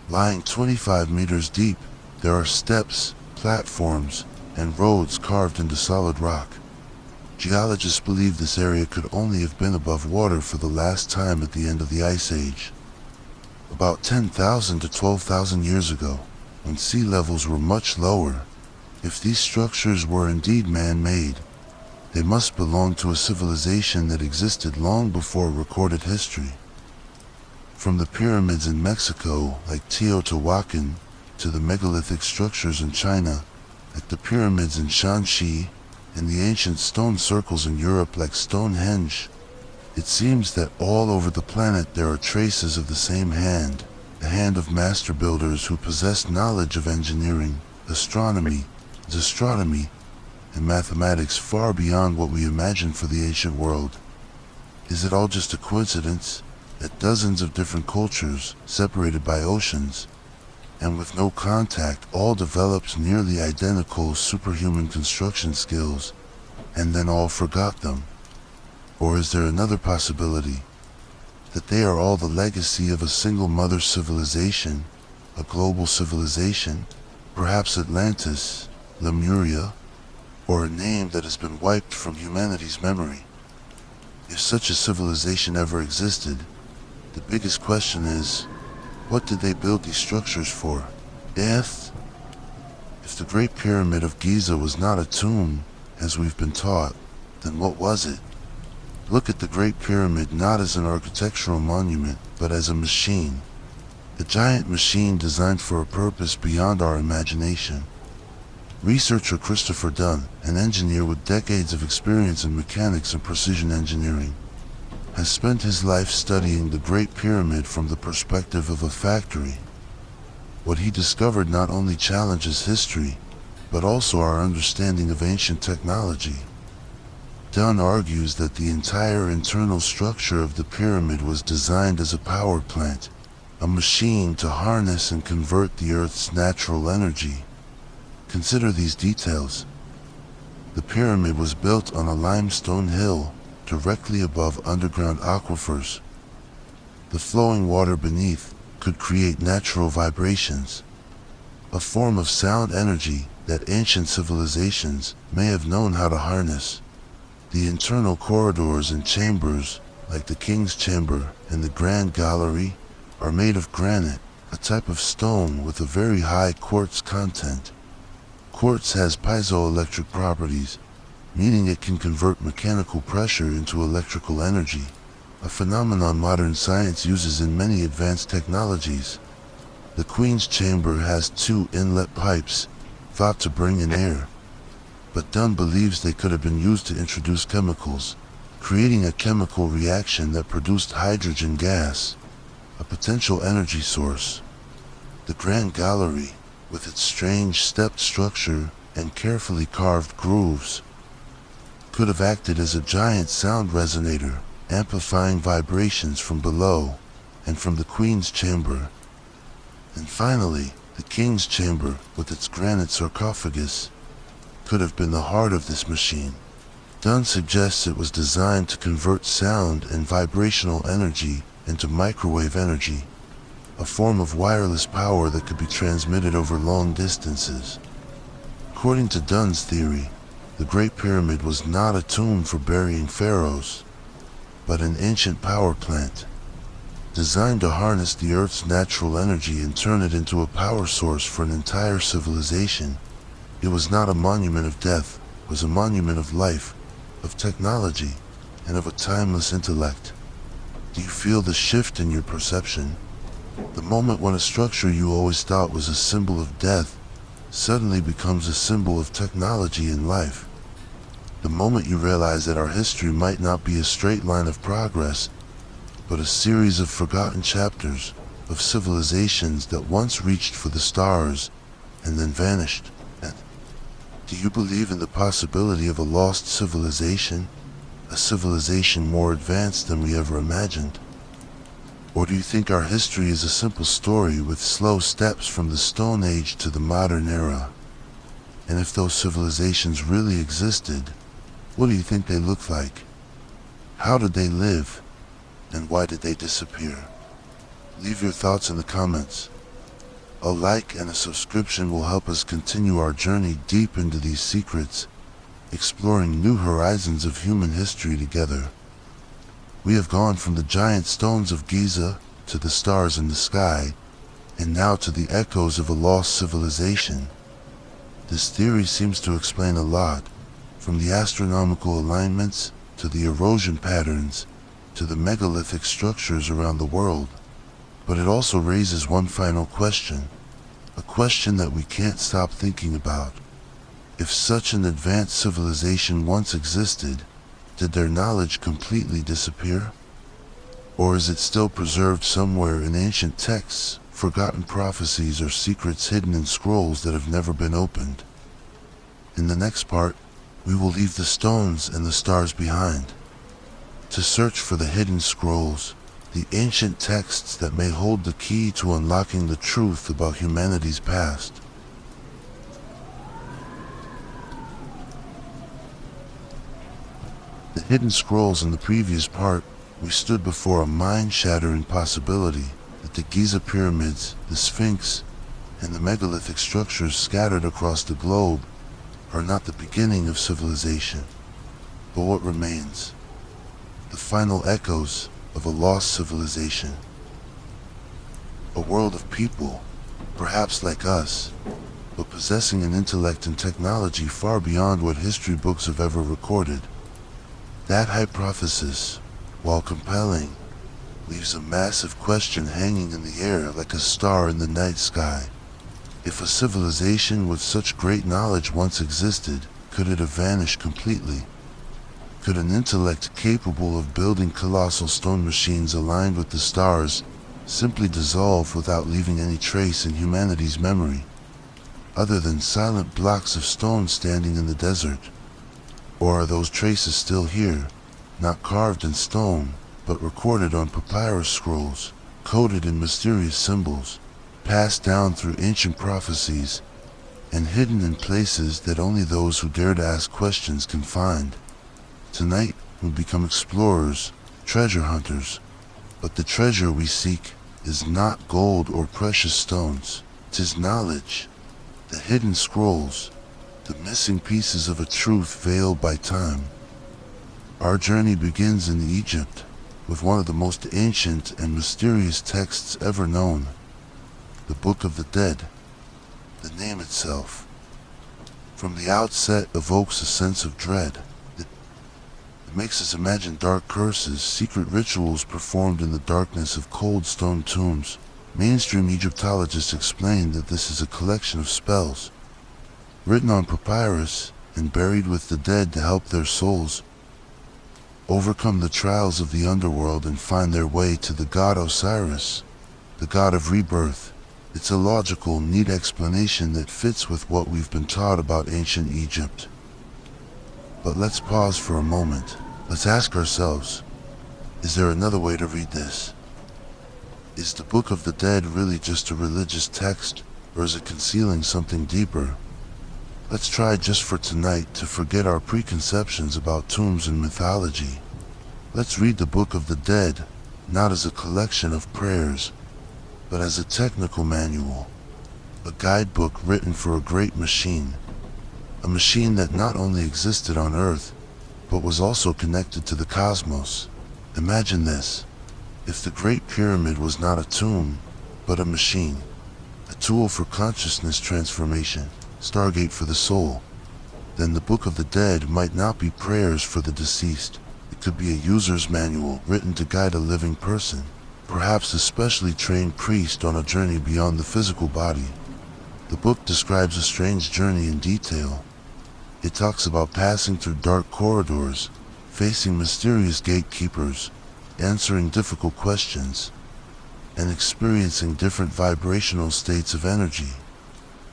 Lying 25 meters deep, there are steps, platforms, and roads carved into solid rock. Geologists believe this area could only have been above water for the last time at the end of the Ice Age, about 10,000 to 12,000 years ago, when sea levels were much lower. If these structures were indeed man-made, they must belong to a civilization that existed long before recorded history. From the pyramids in Mexico, like Teotihuacan, to the megalithic structures in China, like the pyramids in Shanxi, and the ancient stone circles in Europe like Stonehenge, it seems that all over the planet there are traces of the same hand, the hand of master builders who possessed knowledge of engineering, astronomy, astronomy, and mathematics far beyond what we imagine for the ancient world. Is it all just a coincidence that dozens of different cultures, separated by oceans, and with no contact, all developed nearly identical superhuman construction skills, and then all forgot them? Or is there another possibility, that they are all the legacy of a single mother civilization, a global civilization, perhaps Atlantis, Lemuria, or a name that has been wiped from humanity's memory? If such a civilization ever existed, the biggest question is, what did they build these structures for? Death? If the Great Pyramid of Giza was not a tomb, as we've been taught, then what was it? Look at the Great Pyramid not as an architectural monument, but as a machine. A giant machine designed for a purpose beyond our imagination. Researcher Christopher Dunn, an engineer with decades of experience in mechanics and precision engineering, has spent his life studying the Great Pyramid from the perspective of a factory. What he discovered not only challenges history, but also our understanding of ancient technology. Dunn argues that the entire internal structure of the pyramid was designed as a power plant, a machine to harness and convert the Earth's natural energy. Consider these details. The pyramid was built on a limestone hill, directly above underground aquifers. The flowing water beneath could create natural vibrations, a form of sound energy that ancient civilizations may have known how to harness. The internal corridors and chambers, like the King's Chamber and the Grand Gallery, are made of granite, a type of stone with a very high quartz content. Quartz has piezoelectric properties, meaning it can convert mechanical pressure into electrical energy, a phenomenon modern science uses in many advanced technologies. The Queen's chamber has 2 inlet pipes, thought to bring in air, but Dunn believes they could have been used to introduce chemicals, creating a chemical reaction that produced hydrogen gas, a potential energy source. The Grand Gallery, with its strange stepped structure and carefully carved grooves, could have acted as a giant sound resonator, amplifying vibrations from below and from the Queen's chamber. And finally, the King's chamber, with its granite sarcophagus, could have been the heart of this machine. Dunn suggests it was designed to convert sound and vibrational energy into microwave energy, a form of wireless power that could be transmitted over long distances. According to Dunn's theory, the Great Pyramid was not a tomb for burying pharaohs, but an ancient power plant, designed to harness the Earth's natural energy and turn it into a power source for an entire civilization. It was not a monument of death, it was a monument of life, of technology, and of a timeless intellect. Do you feel the shift in your perception? The moment when a structure you always thought was a symbol of death suddenly becomes a symbol of technology and life. The moment you realize that our history might not be a straight line of progress, but a series of forgotten chapters of civilizations that once reached for the stars and then vanished. And do you believe in the possibility of a lost civilization, a civilization more advanced than we ever imagined? Or do you think our history is a simple story with slow steps from the Stone Age to the modern era? And if those civilizations really existed, what do you think they looked like? How did they live? And why did they disappear? Leave your thoughts in the comments. A like and a subscription will help us continue our journey deep into these secrets, exploring new horizons of human history together. We have gone from the giant stones of Giza to the stars in the sky, and now to the echoes of a lost civilization. This theory seems to explain a lot, from the astronomical alignments to the erosion patterns to the megalithic structures around the world. But it also raises one final question, a question that we can't stop thinking about. If such an advanced civilization once existed, did their knowledge completely disappear? Or is it still preserved somewhere in ancient texts, forgotten prophecies, or secrets hidden in scrolls that have never been opened? In the next part, we will leave the stones and the stars behind, to search for the hidden scrolls, the ancient texts that may hold the key to unlocking the truth about humanity's past. The hidden scrolls in the previous part, we stood before a mind-shattering possibility that the Giza pyramids, the Sphinx, and the megalithic structures scattered across the globe are not the beginning of civilization, but what remains, the final echoes of a lost civilization. A world of people, perhaps like us, but possessing an intellect and technology far beyond what history books have ever recorded. That hypothesis, while compelling, leaves a massive question hanging in the air like a star in the night sky. If a civilization with such great knowledge once existed, could it have vanished completely? Could an intellect capable of building colossal stone machines aligned with the stars simply dissolve without leaving any trace in humanity's memory, other than silent blocks of stone standing in the desert? Or are those traces still here, not carved in stone, but recorded on papyrus scrolls, coded in mysterious symbols, passed down through ancient prophecies, and hidden in places that only those who dare to ask questions can find? Tonight, we become explorers, treasure hunters, but the treasure we seek is not gold or precious stones. 'Tis knowledge, the hidden scrolls, the missing pieces of a truth veiled by time. Our journey begins in Egypt, with one of the most ancient and mysterious texts ever known, the Book of the Dead. The name itself, from the outset, evokes a sense of dread. It makes us imagine dark curses, secret rituals performed in the darkness of cold stone tombs. Mainstream Egyptologists explain that this is a collection of spells, written on papyrus and buried with the dead to help their souls overcome the trials of the underworld and find their way to the god Osiris, the god of rebirth. It's a logical, neat explanation that fits with what we've been taught about ancient Egypt. But let's pause for a moment. Let's ask ourselves, is there another way to read this? Is the Book of the Dead really just a religious text, or is it concealing something deeper? Let's try just for tonight to forget our preconceptions about tombs and mythology. Let's read the Book of the Dead, not as a collection of prayers, but as a technical manual, a guidebook written for a great machine, a machine that not only existed on Earth, but was also connected to the cosmos. Imagine this: if the Great Pyramid was not a tomb, but a machine, a tool for consciousness transformation, Stargate for the soul, then the Book of the Dead might not be prayers for the deceased. It could be a user's manual written to guide a living person, perhaps a specially trained priest on a journey beyond the physical body. The book describes a strange journey in detail. It talks about passing through dark corridors, facing mysterious gatekeepers, answering difficult questions, and experiencing different vibrational states of energy.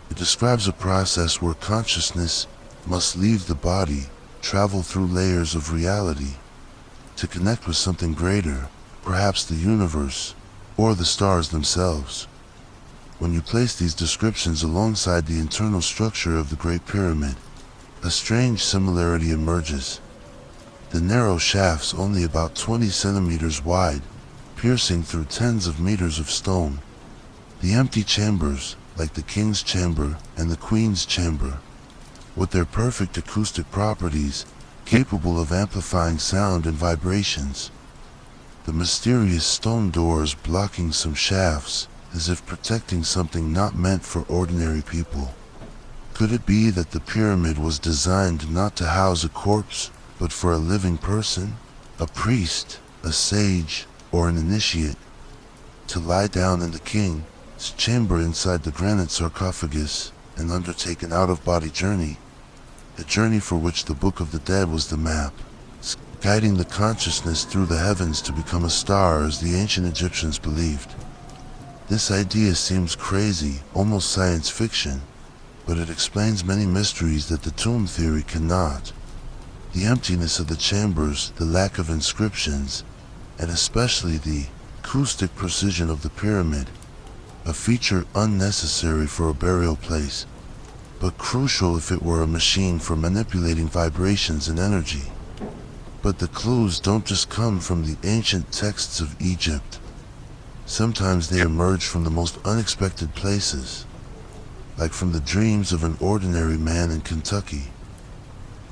It describes a process where consciousness must leave the body, travel through layers of reality, to connect with something greater, perhaps the universe, or the stars themselves. When you place these descriptions alongside the internal structure of the Great Pyramid, a strange similarity emerges. The narrow shafts, only about 20 centimeters wide, piercing through tens of meters of stone. The empty chambers, like the King's Chamber and the Queen's Chamber, with their perfect acoustic properties, capable of amplifying sound and vibrations. The mysterious stone doors blocking some shafts, as if protecting something not meant for ordinary people. Could it be that the pyramid was designed not to house a corpse, but for a living person, a priest, a sage, or an initiate, to lie down in the king's chamber inside the granite sarcophagus and undertake an out-of-body journey, a journey for which the Book of the Dead was the map, guiding the consciousness through the heavens to become a star as the ancient Egyptians believed. This idea seems crazy, almost science fiction, but it explains many mysteries that the tomb theory cannot. The emptiness of the chambers, the lack of inscriptions, and especially the acoustic precision of the pyramid, a feature unnecessary for a burial place, but crucial if it were a machine for manipulating vibrations and energy. But the clues don't just come from the ancient texts of Egypt. Sometimes they emerge from the most unexpected places, like from the dreams of an ordinary man in Kentucky,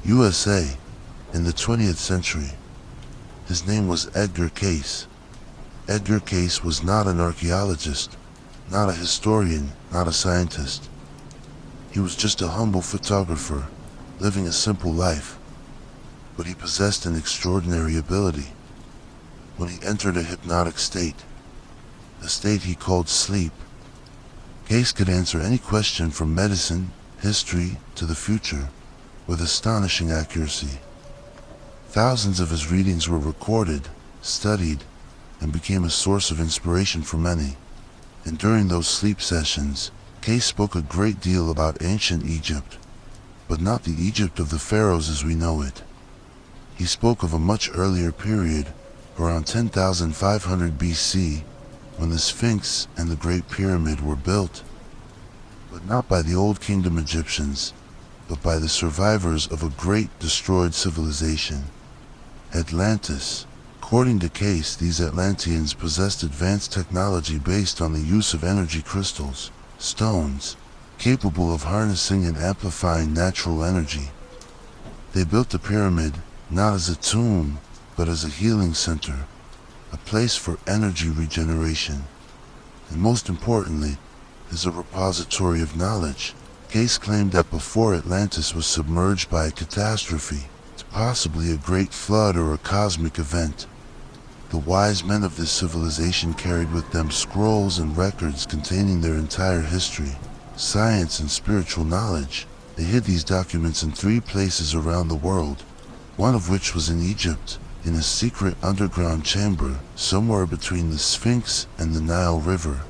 USA, in the 20th century. His name was Edgar Cayce. Edgar Cayce was not an archaeologist, not a historian, not a scientist. He was just a humble photographer, living a simple life. But he possessed an extraordinary ability. When he entered a hypnotic state, a state he called sleep, Cayce could answer any question from medicine, history, to the future, with astonishing accuracy. Thousands of his readings were recorded, studied, and became a source of inspiration for many. And during those sleep sessions, Cayce spoke a great deal about ancient Egypt, but not the Egypt of the pharaohs as we know it. He spoke of a much earlier period, around 10,500 BC, when the Sphinx and the Great Pyramid were built, but not by the Old Kingdom Egyptians, but by the survivors of a great destroyed civilization, Atlantis. According to Cayce, these Atlanteans possessed advanced technology based on the use of energy crystals, stones, capable of harnessing and amplifying natural energy. They built the pyramid not as a tomb, but as a healing center, a place for energy regeneration. And most importantly, is a repository of knowledge. Case claimed that before Atlantis was submerged by a catastrophe, possibly a great flood or a cosmic event, the wise men of this civilization carried with them scrolls and records containing their entire history, science, and spiritual knowledge. They hid these documents in 3 places around the world, one of which was in Egypt, in a secret underground chamber somewhere between the Sphinx and the Nile River.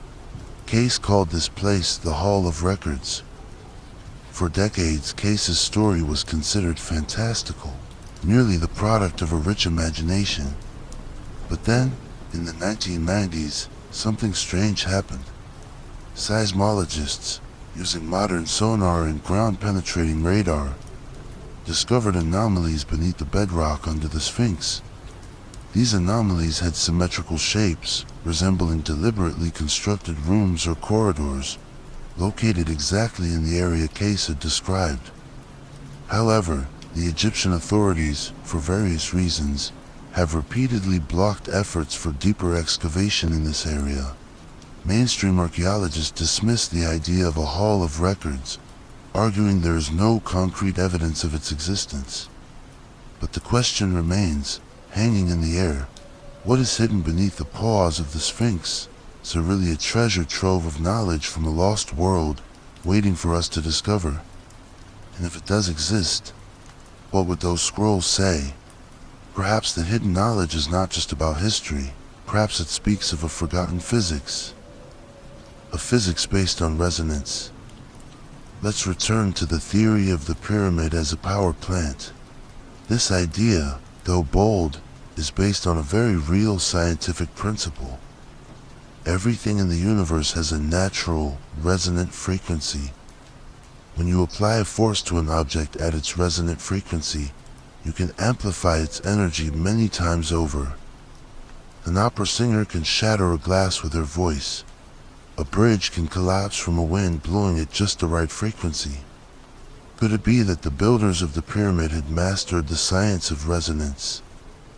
Case called this place the Hall of Records. For decades, Case's story was considered fantastical, merely the product of a rich imagination. But then, in the 1990s, something strange happened. Seismologists, using modern sonar and ground-penetrating radar, discovered anomalies beneath the bedrock under the Sphinx. These anomalies had symmetrical shapes, resembling deliberately constructed rooms or corridors, located exactly in the area Case had described. However, the Egyptian authorities, for various reasons, have repeatedly blocked efforts for deeper excavation in this area. Mainstream archaeologists dismiss the idea of a Hall of Records, arguing there is no concrete evidence of its existence. But the question remains, hanging in the air: what is hidden beneath the paws of the Sphinx? Is it really a treasure trove of knowledge from a lost world, waiting for us to discover? And if it does exist, what would those scrolls say? Perhaps the hidden knowledge is not just about history. Perhaps it speaks of a forgotten physics. A physics based on resonance. Let's return to the theory of the pyramid as a power plant. This idea, though bold, is based on a very real scientific principle. Everything in the universe has a natural, resonant frequency. When you apply a force to an object at its resonant frequency, you can amplify its energy many times over. An opera singer can shatter a glass with her voice. A bridge can collapse from a wind blowing at just the right frequency. Could it be that the builders of the pyramid had mastered the science of resonance?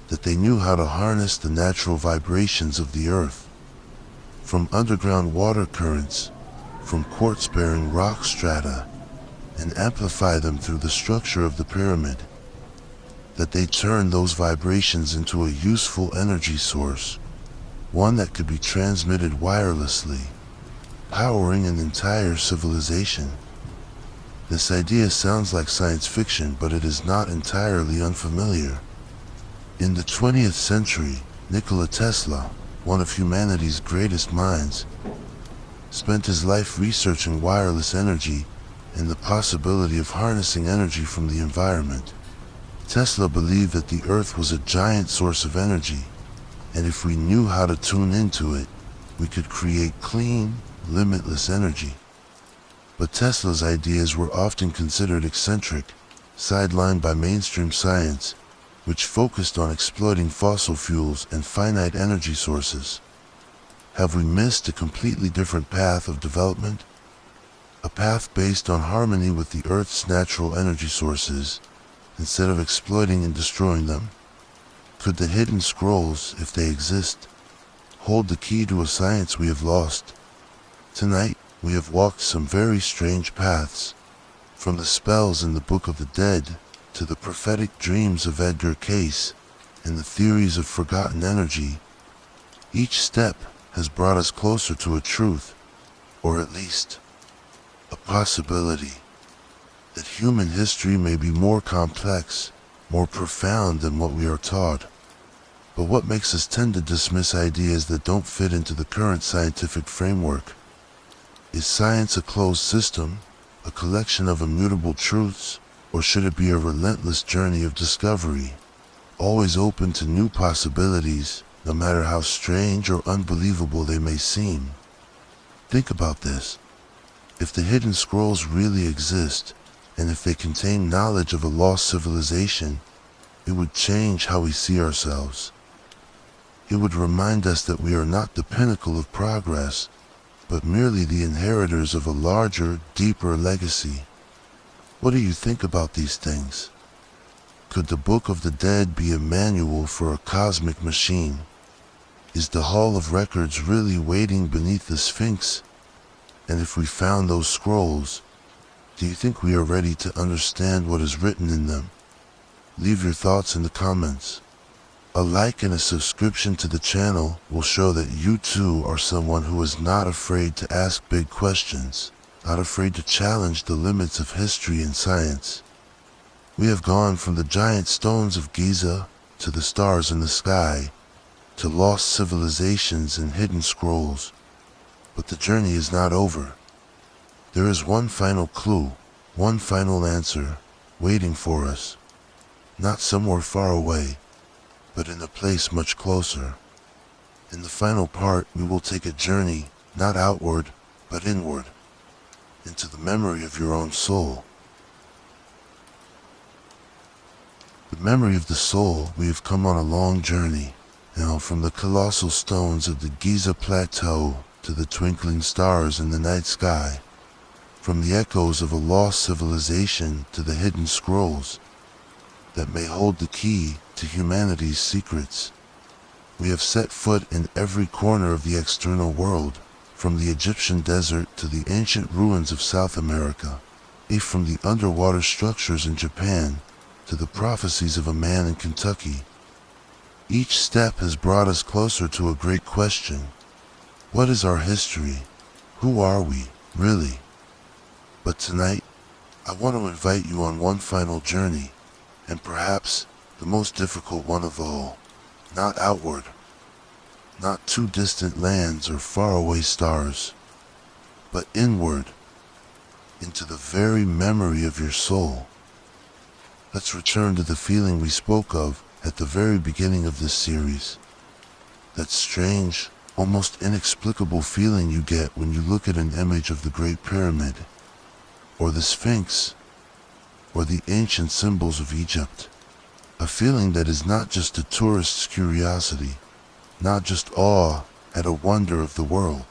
That they knew how to harness the natural vibrations of the earth? From underground water currents, from quartz-bearing rock strata, and amplify them through the structure of the pyramid. That they turned those vibrations into a useful energy source, one that could be transmitted wirelessly, powering an entire civilization. This idea sounds like science fiction, but it is not entirely unfamiliar. In the 20th century, Nikola Tesla, one of humanity's greatest minds, spent his life researching wireless energy and the possibility of harnessing energy from the environment. Tesla believed that the Earth was a giant source of energy, and if we knew how to tune into it, we could create clean, limitless energy. But Tesla's ideas were often considered eccentric, sidelined by mainstream science, which focused on exploiting fossil fuels and finite energy sources. Have we missed a completely different path of development? A path based on harmony with the Earth's natural energy sources, instead of exploiting and destroying them? Could the hidden scrolls, if they exist, hold the key to a science we have lost? Tonight, we have walked some very strange paths, from the spells in the Book of the Dead to the prophetic dreams of Edgar Cayce and the theories of forgotten energy. Each step has brought us closer to a truth, or at least a possibility, that human history may be more complex, more profound than what we are taught. But what makes us tend to dismiss ideas that don't fit into the current scientific framework? Is science a closed system, a collection of immutable truths, or should it be a relentless journey of discovery, always open to new possibilities, no matter how strange or unbelievable they may seem? Think about this. If the hidden scrolls really exist, and if they contain knowledge of a lost civilization, it would change how we see ourselves. It would remind us that we are not the pinnacle of progress, but merely the inheritors of a larger, deeper legacy. What do you think about these things? Could the Book of the Dead be a manual for a cosmic machine? Is the Hall of Records really waiting beneath the Sphinx? And if we found those scrolls, do you think we are ready to understand what is written in them? Leave your thoughts in the comments. A like and a subscription to the channel will show that you too are someone who is not afraid to ask big questions, not afraid to challenge the limits of history and science. We have gone from the giant stones of Giza to the stars in the sky, to lost civilizations and hidden scrolls. But the journey is not over. There is one final clue, one final answer, waiting for us. Not somewhere far away, but in a place much closer. In the final part, we will take a journey, not outward, but inward, into the memory of your own soul. The memory of the soul. We have come on a long journey, now from the colossal stones of the Giza Plateau to the twinkling stars in the night sky, from the echoes of a lost civilization to the hidden scrolls that may hold the key to humanity's secrets. We have set foot in every corner of the external world, from the Egyptian desert to the ancient ruins of South America, from the underwater structures in Japan to the prophecies of a man in Kentucky. Each step has brought us closer to a great question. What is our history? Who are we, really? But tonight, I want to invite you on one final journey, and perhaps the most difficult one of all. Not outward, not to distant lands or faraway stars, but inward, into the very memory of your soul. Let's return to the feeling we spoke of at the very beginning of this series. That strange, almost inexplicable feeling you get when you look at an image of the Great Pyramid, or the Sphinx, or the ancient symbols of Egypt. A feeling that is not just a tourist's curiosity, not just awe at a wonder of the world,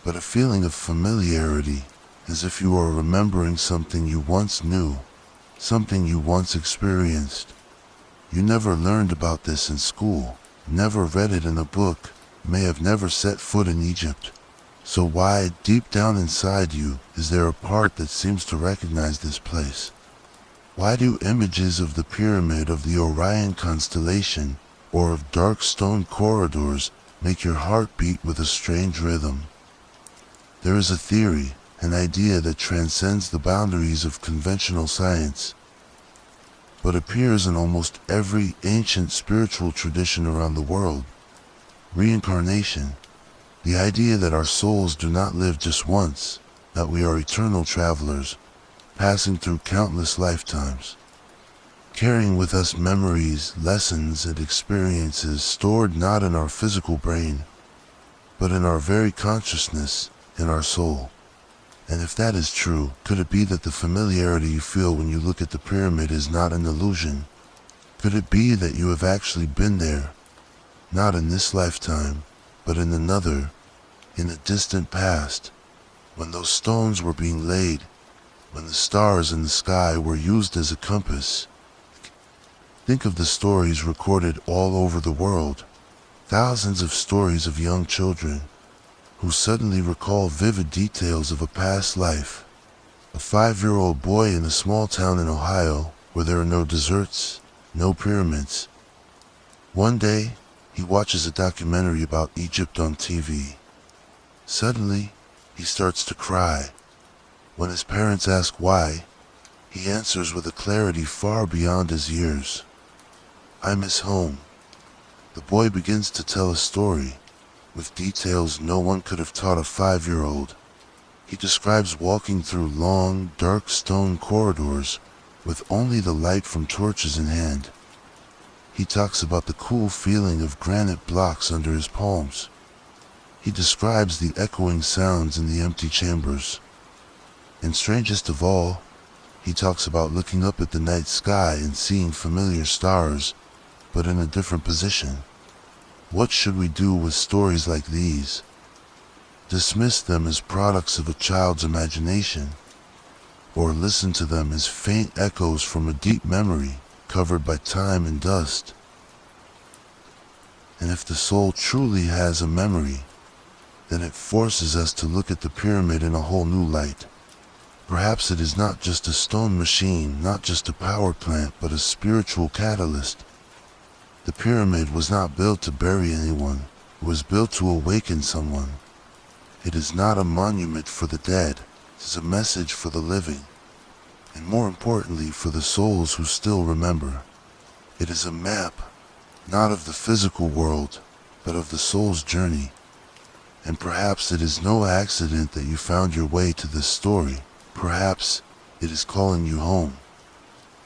but a feeling of familiarity, as if you are remembering something you once knew, something you once experienced. You never learned about this in school, never read it in a book, may have never set foot in Egypt. So why, deep down inside you, is there a part that seems to recognize this place? Why do images of the pyramid, of the Orion constellation, or of dark stone corridors make your heart beat with a strange rhythm? There is a theory, an idea that transcends the boundaries of conventional science, but appears in almost every ancient spiritual tradition around the world. Reincarnation. The idea that our souls do not live just once, that we are eternal travelers, passing through countless lifetimes, carrying with us memories, lessons, and experiences stored not in our physical brain, but in our very consciousness, in our soul. And if that is true, could it be that the familiarity you feel when you look at the pyramid is not an illusion? Could it be that you have actually been there, not in this lifetime, but in another, in a distant past, when those stones were being laid, when the stars in the sky were used as a compass? Think of the stories recorded all over the world, thousands of stories of young children who suddenly recall vivid details of a past life. A 5-year-old boy in a small town in Ohio where there are no deserts, no pyramids. One day, he watches a documentary about Egypt on TV. Suddenly, he starts to cry. When his parents ask why, he answers with a clarity far beyond his years. "I miss home." The boy begins to tell a story, with details no one could have taught a 5-year-old. He describes walking through long, dark stone corridors with only the light from torches in hand. He talks about the cool feeling of granite blocks under his palms. He describes the echoing sounds in the empty chambers. And strangest of all, he talks about looking up at the night sky and seeing familiar stars, but in a different position. What should we do with stories like these? Dismiss them as products of a child's imagination, or listen to them as faint echoes from a deep memory covered by time and dust? And if the soul truly has a memory, then it forces us to look at the pyramid in a whole new light. Perhaps it is not just a stone machine, not just a power plant, but a spiritual catalyst. The pyramid was not built to bury anyone, it was built to awaken someone. It is not a monument for the dead, it is a message for the living, and more importantly for the souls who still remember. It is a map, not of the physical world, but of the soul's journey. And perhaps it is no accident that you found your way to this story. Perhaps it is calling you home.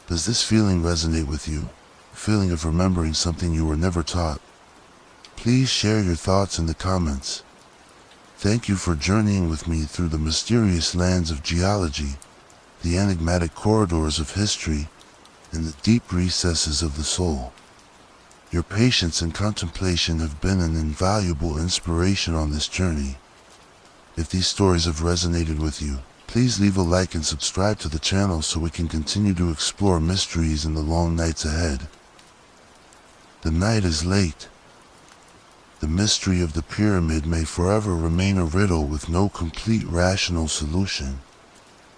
Does this feeling resonate with you? A feeling of remembering something you were never taught? Please share your thoughts in the comments. Thank you for journeying with me through the mysterious lands of geology, the enigmatic corridors of history, and the deep recesses of the soul. Your patience and contemplation have been an invaluable inspiration on this journey. If these stories have resonated with you, please leave a like and subscribe to the channel so we can continue to explore mysteries in the long nights ahead. The night is late. The mystery of the pyramid may forever remain a riddle with no complete rational solution.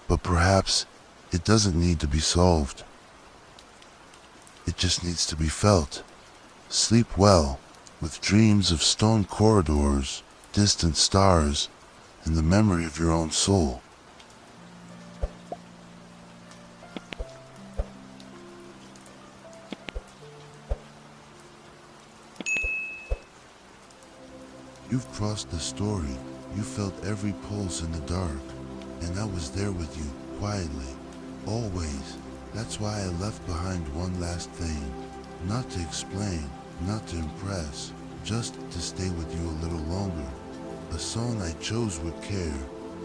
But perhaps it doesn't need to be solved. It just needs to be felt. Sleep well, with dreams of stone corridors, distant stars, and the memory of your own soul. You've crossed the story. You felt every pulse in the dark, and I was there with you, quietly, always. That's why I left behind one last thing. Not to explain, not to impress, just to stay with you a little longer. A song I chose with care,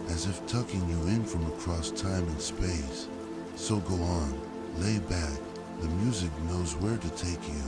as if tucking you in from across time and space. So go on, lay back, the music knows where to take you.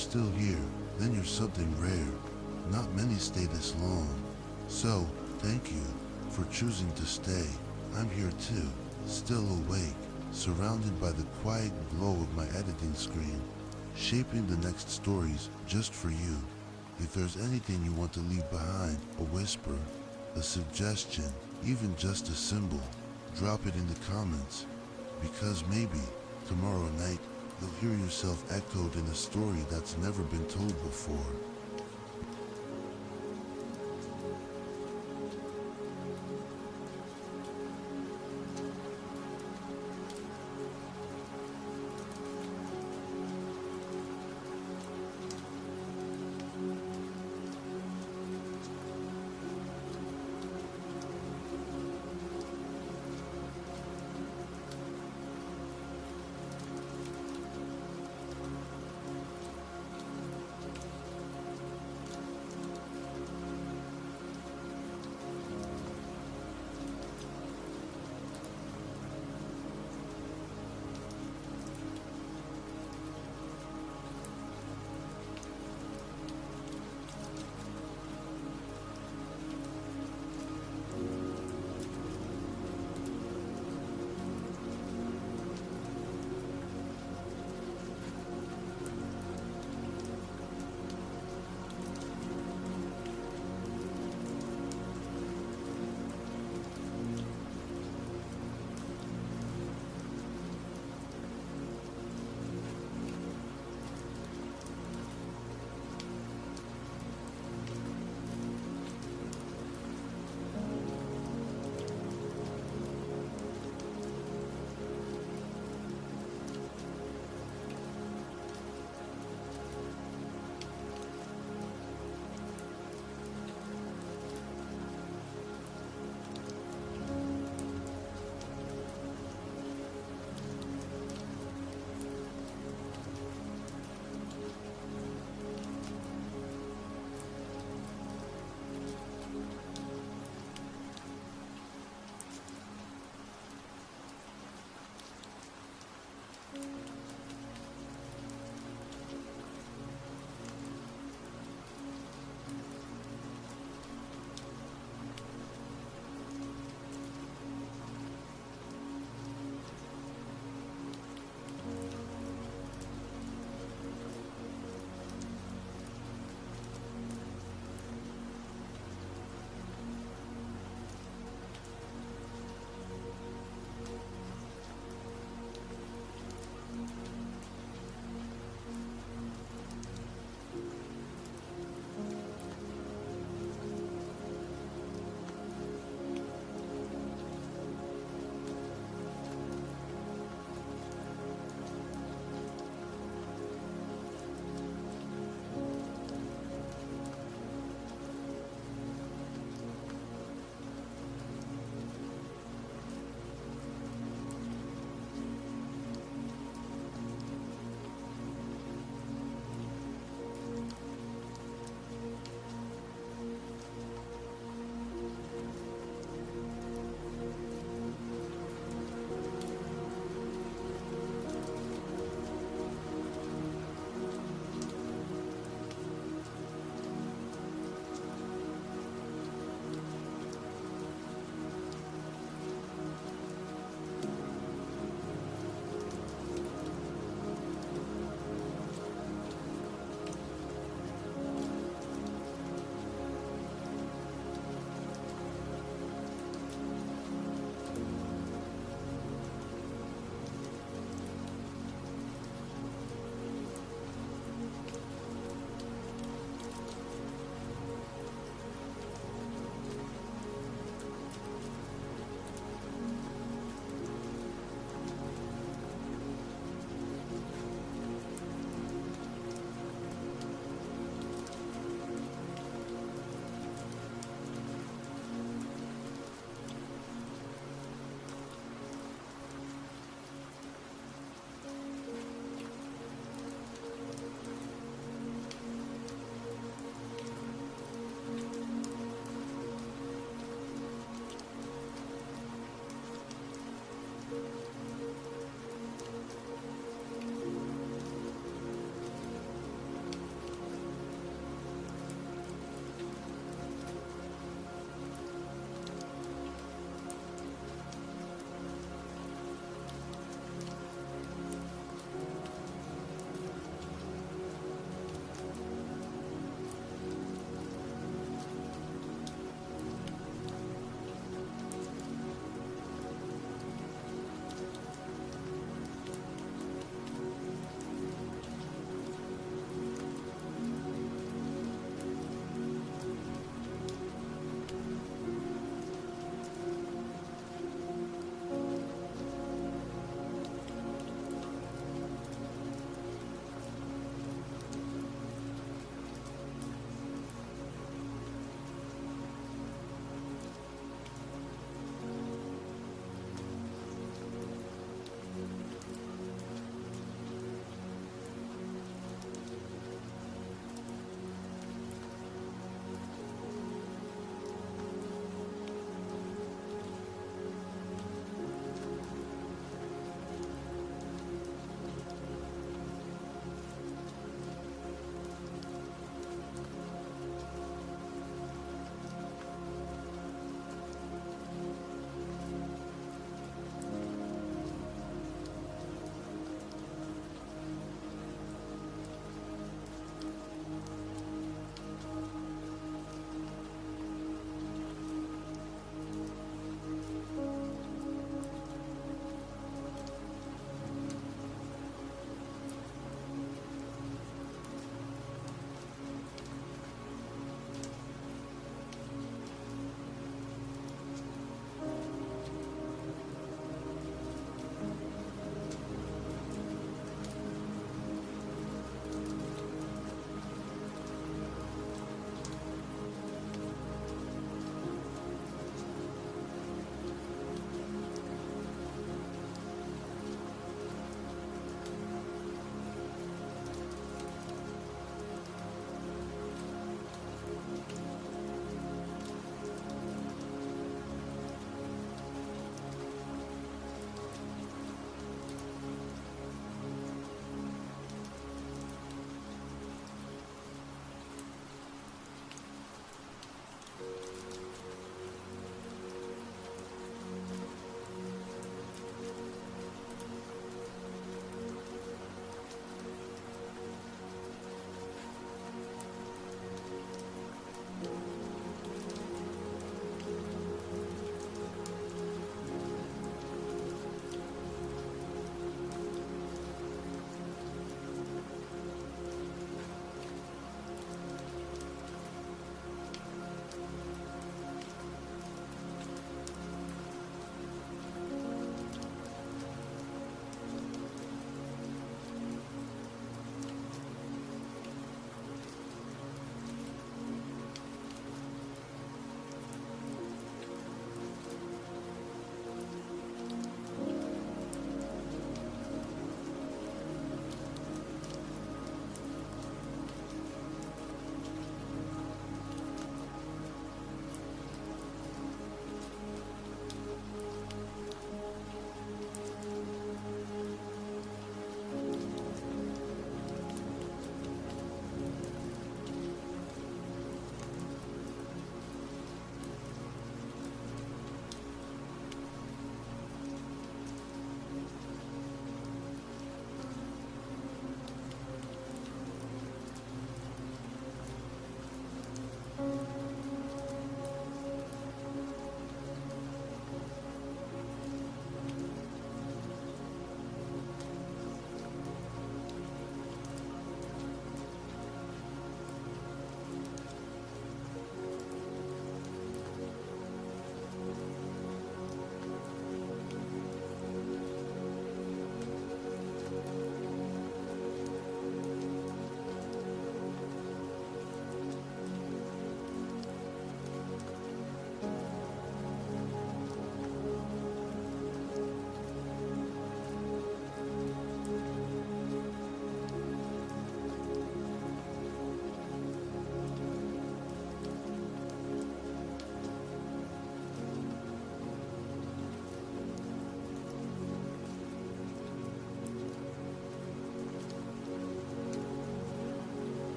still here, then you're something rare. Not many stay this long. So, thank you for choosing to stay. I'm here too, still awake, surrounded by the quiet glow of my editing screen, shaping the next stories just for you. If there's anything you want to leave behind, a whisper, a suggestion, even just a symbol, drop it in the comments. Because maybe, tomorrow night, you'll hear yourself echoed in a story that's never been told before.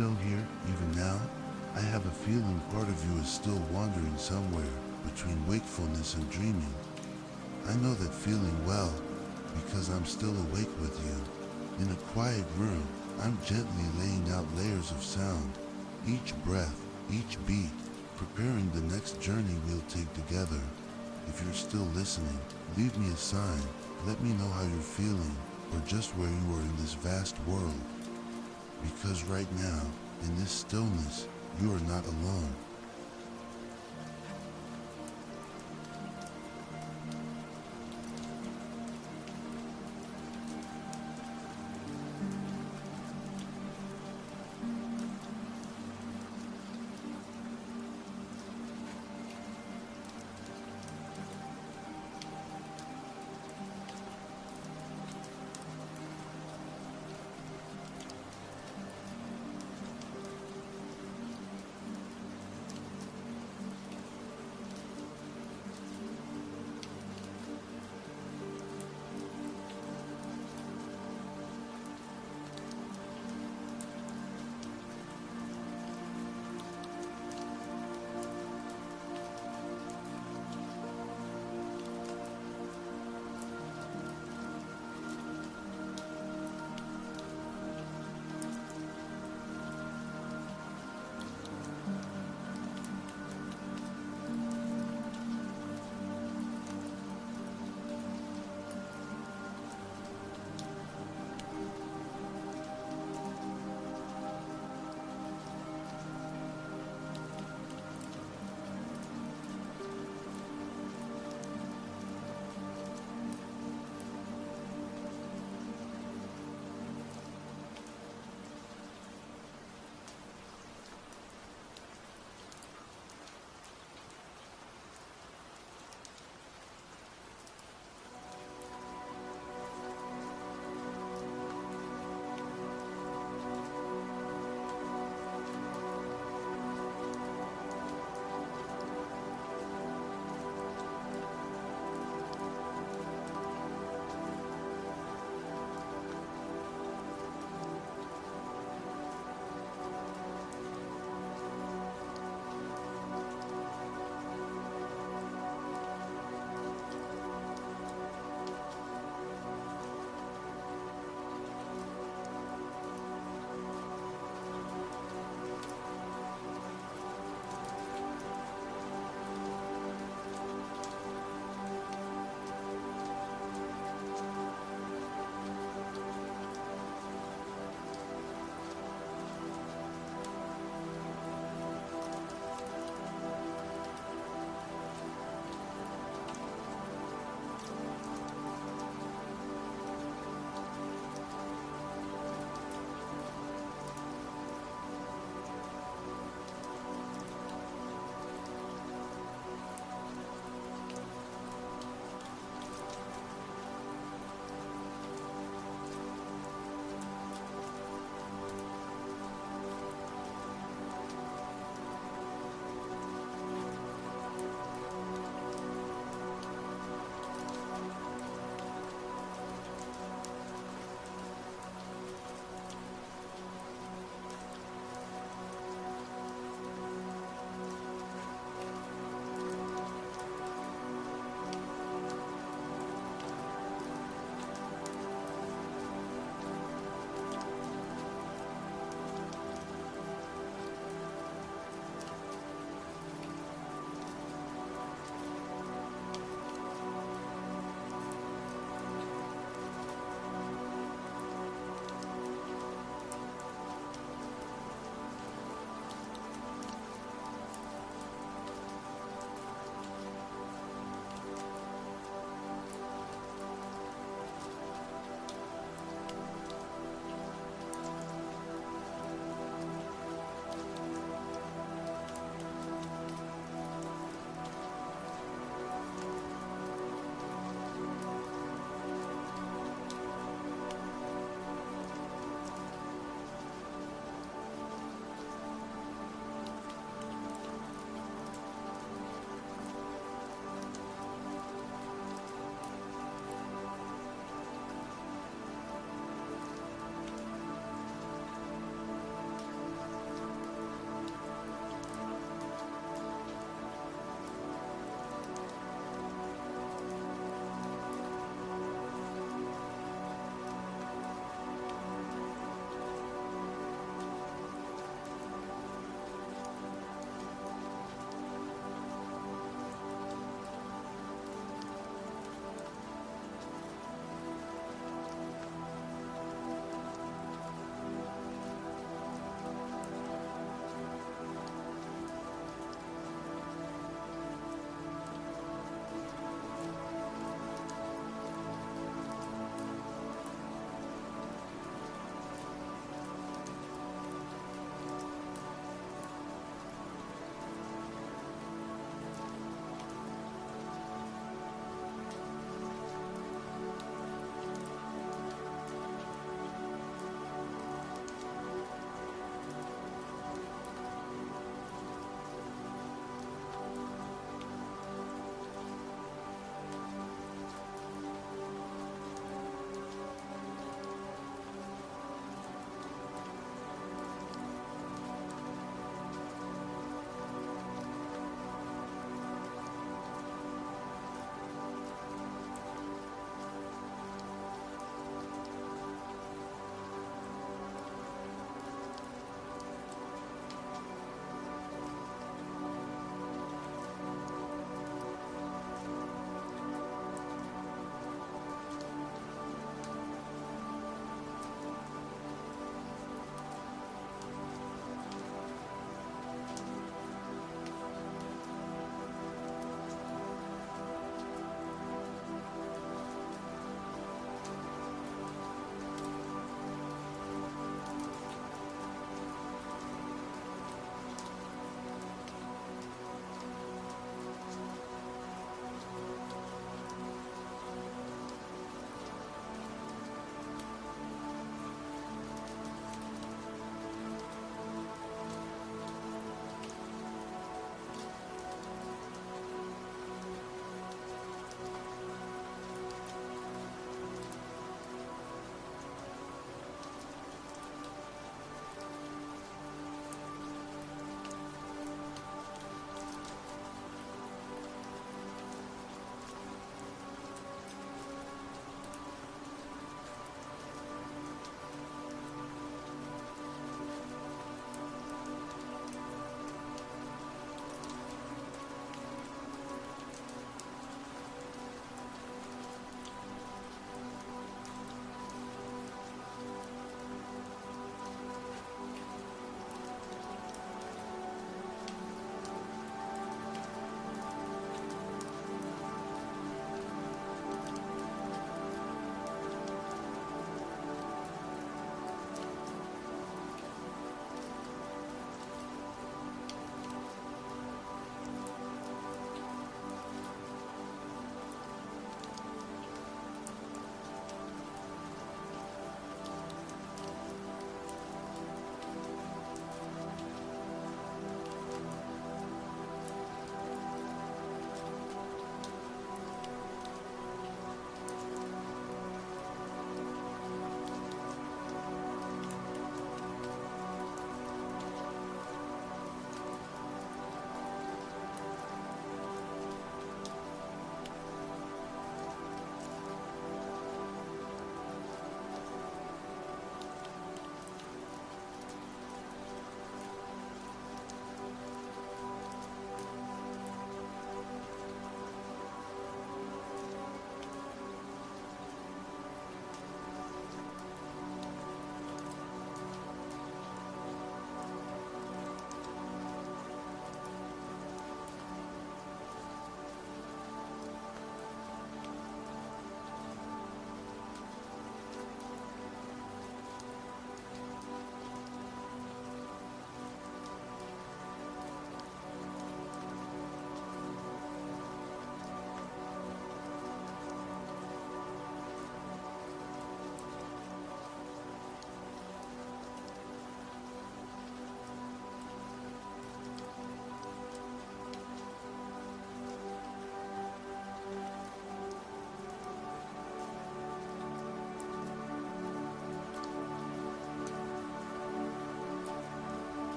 still here, even now? I have a feeling part of you is still wandering somewhere between wakefulness and dreaming. I know that feeling well because I'm still awake with you. In a quiet room, I'm gently laying out layers of sound, each breath, each beat, preparing the next journey we'll take together. If you're still listening, leave me a sign. Let me know how you're feeling or just where you are in this vast world. Because right now, in this stillness, you are not alone.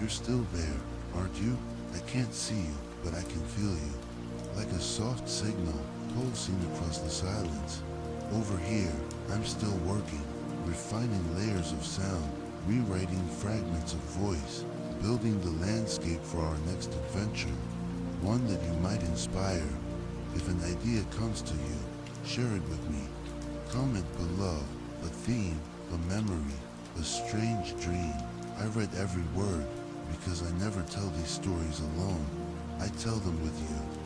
You're still there, aren't you? I can't see you, but I can feel you. Like a soft signal, pulsing across the silence. Over here, I'm still working, refining layers of sound, rewriting fragments of voice, building the landscape for our next adventure. One that you might inspire. If an idea comes to you, share it with me. Comment below. A theme, a memory, a strange dream. I read every word because I never tell these stories alone. I tell them with you.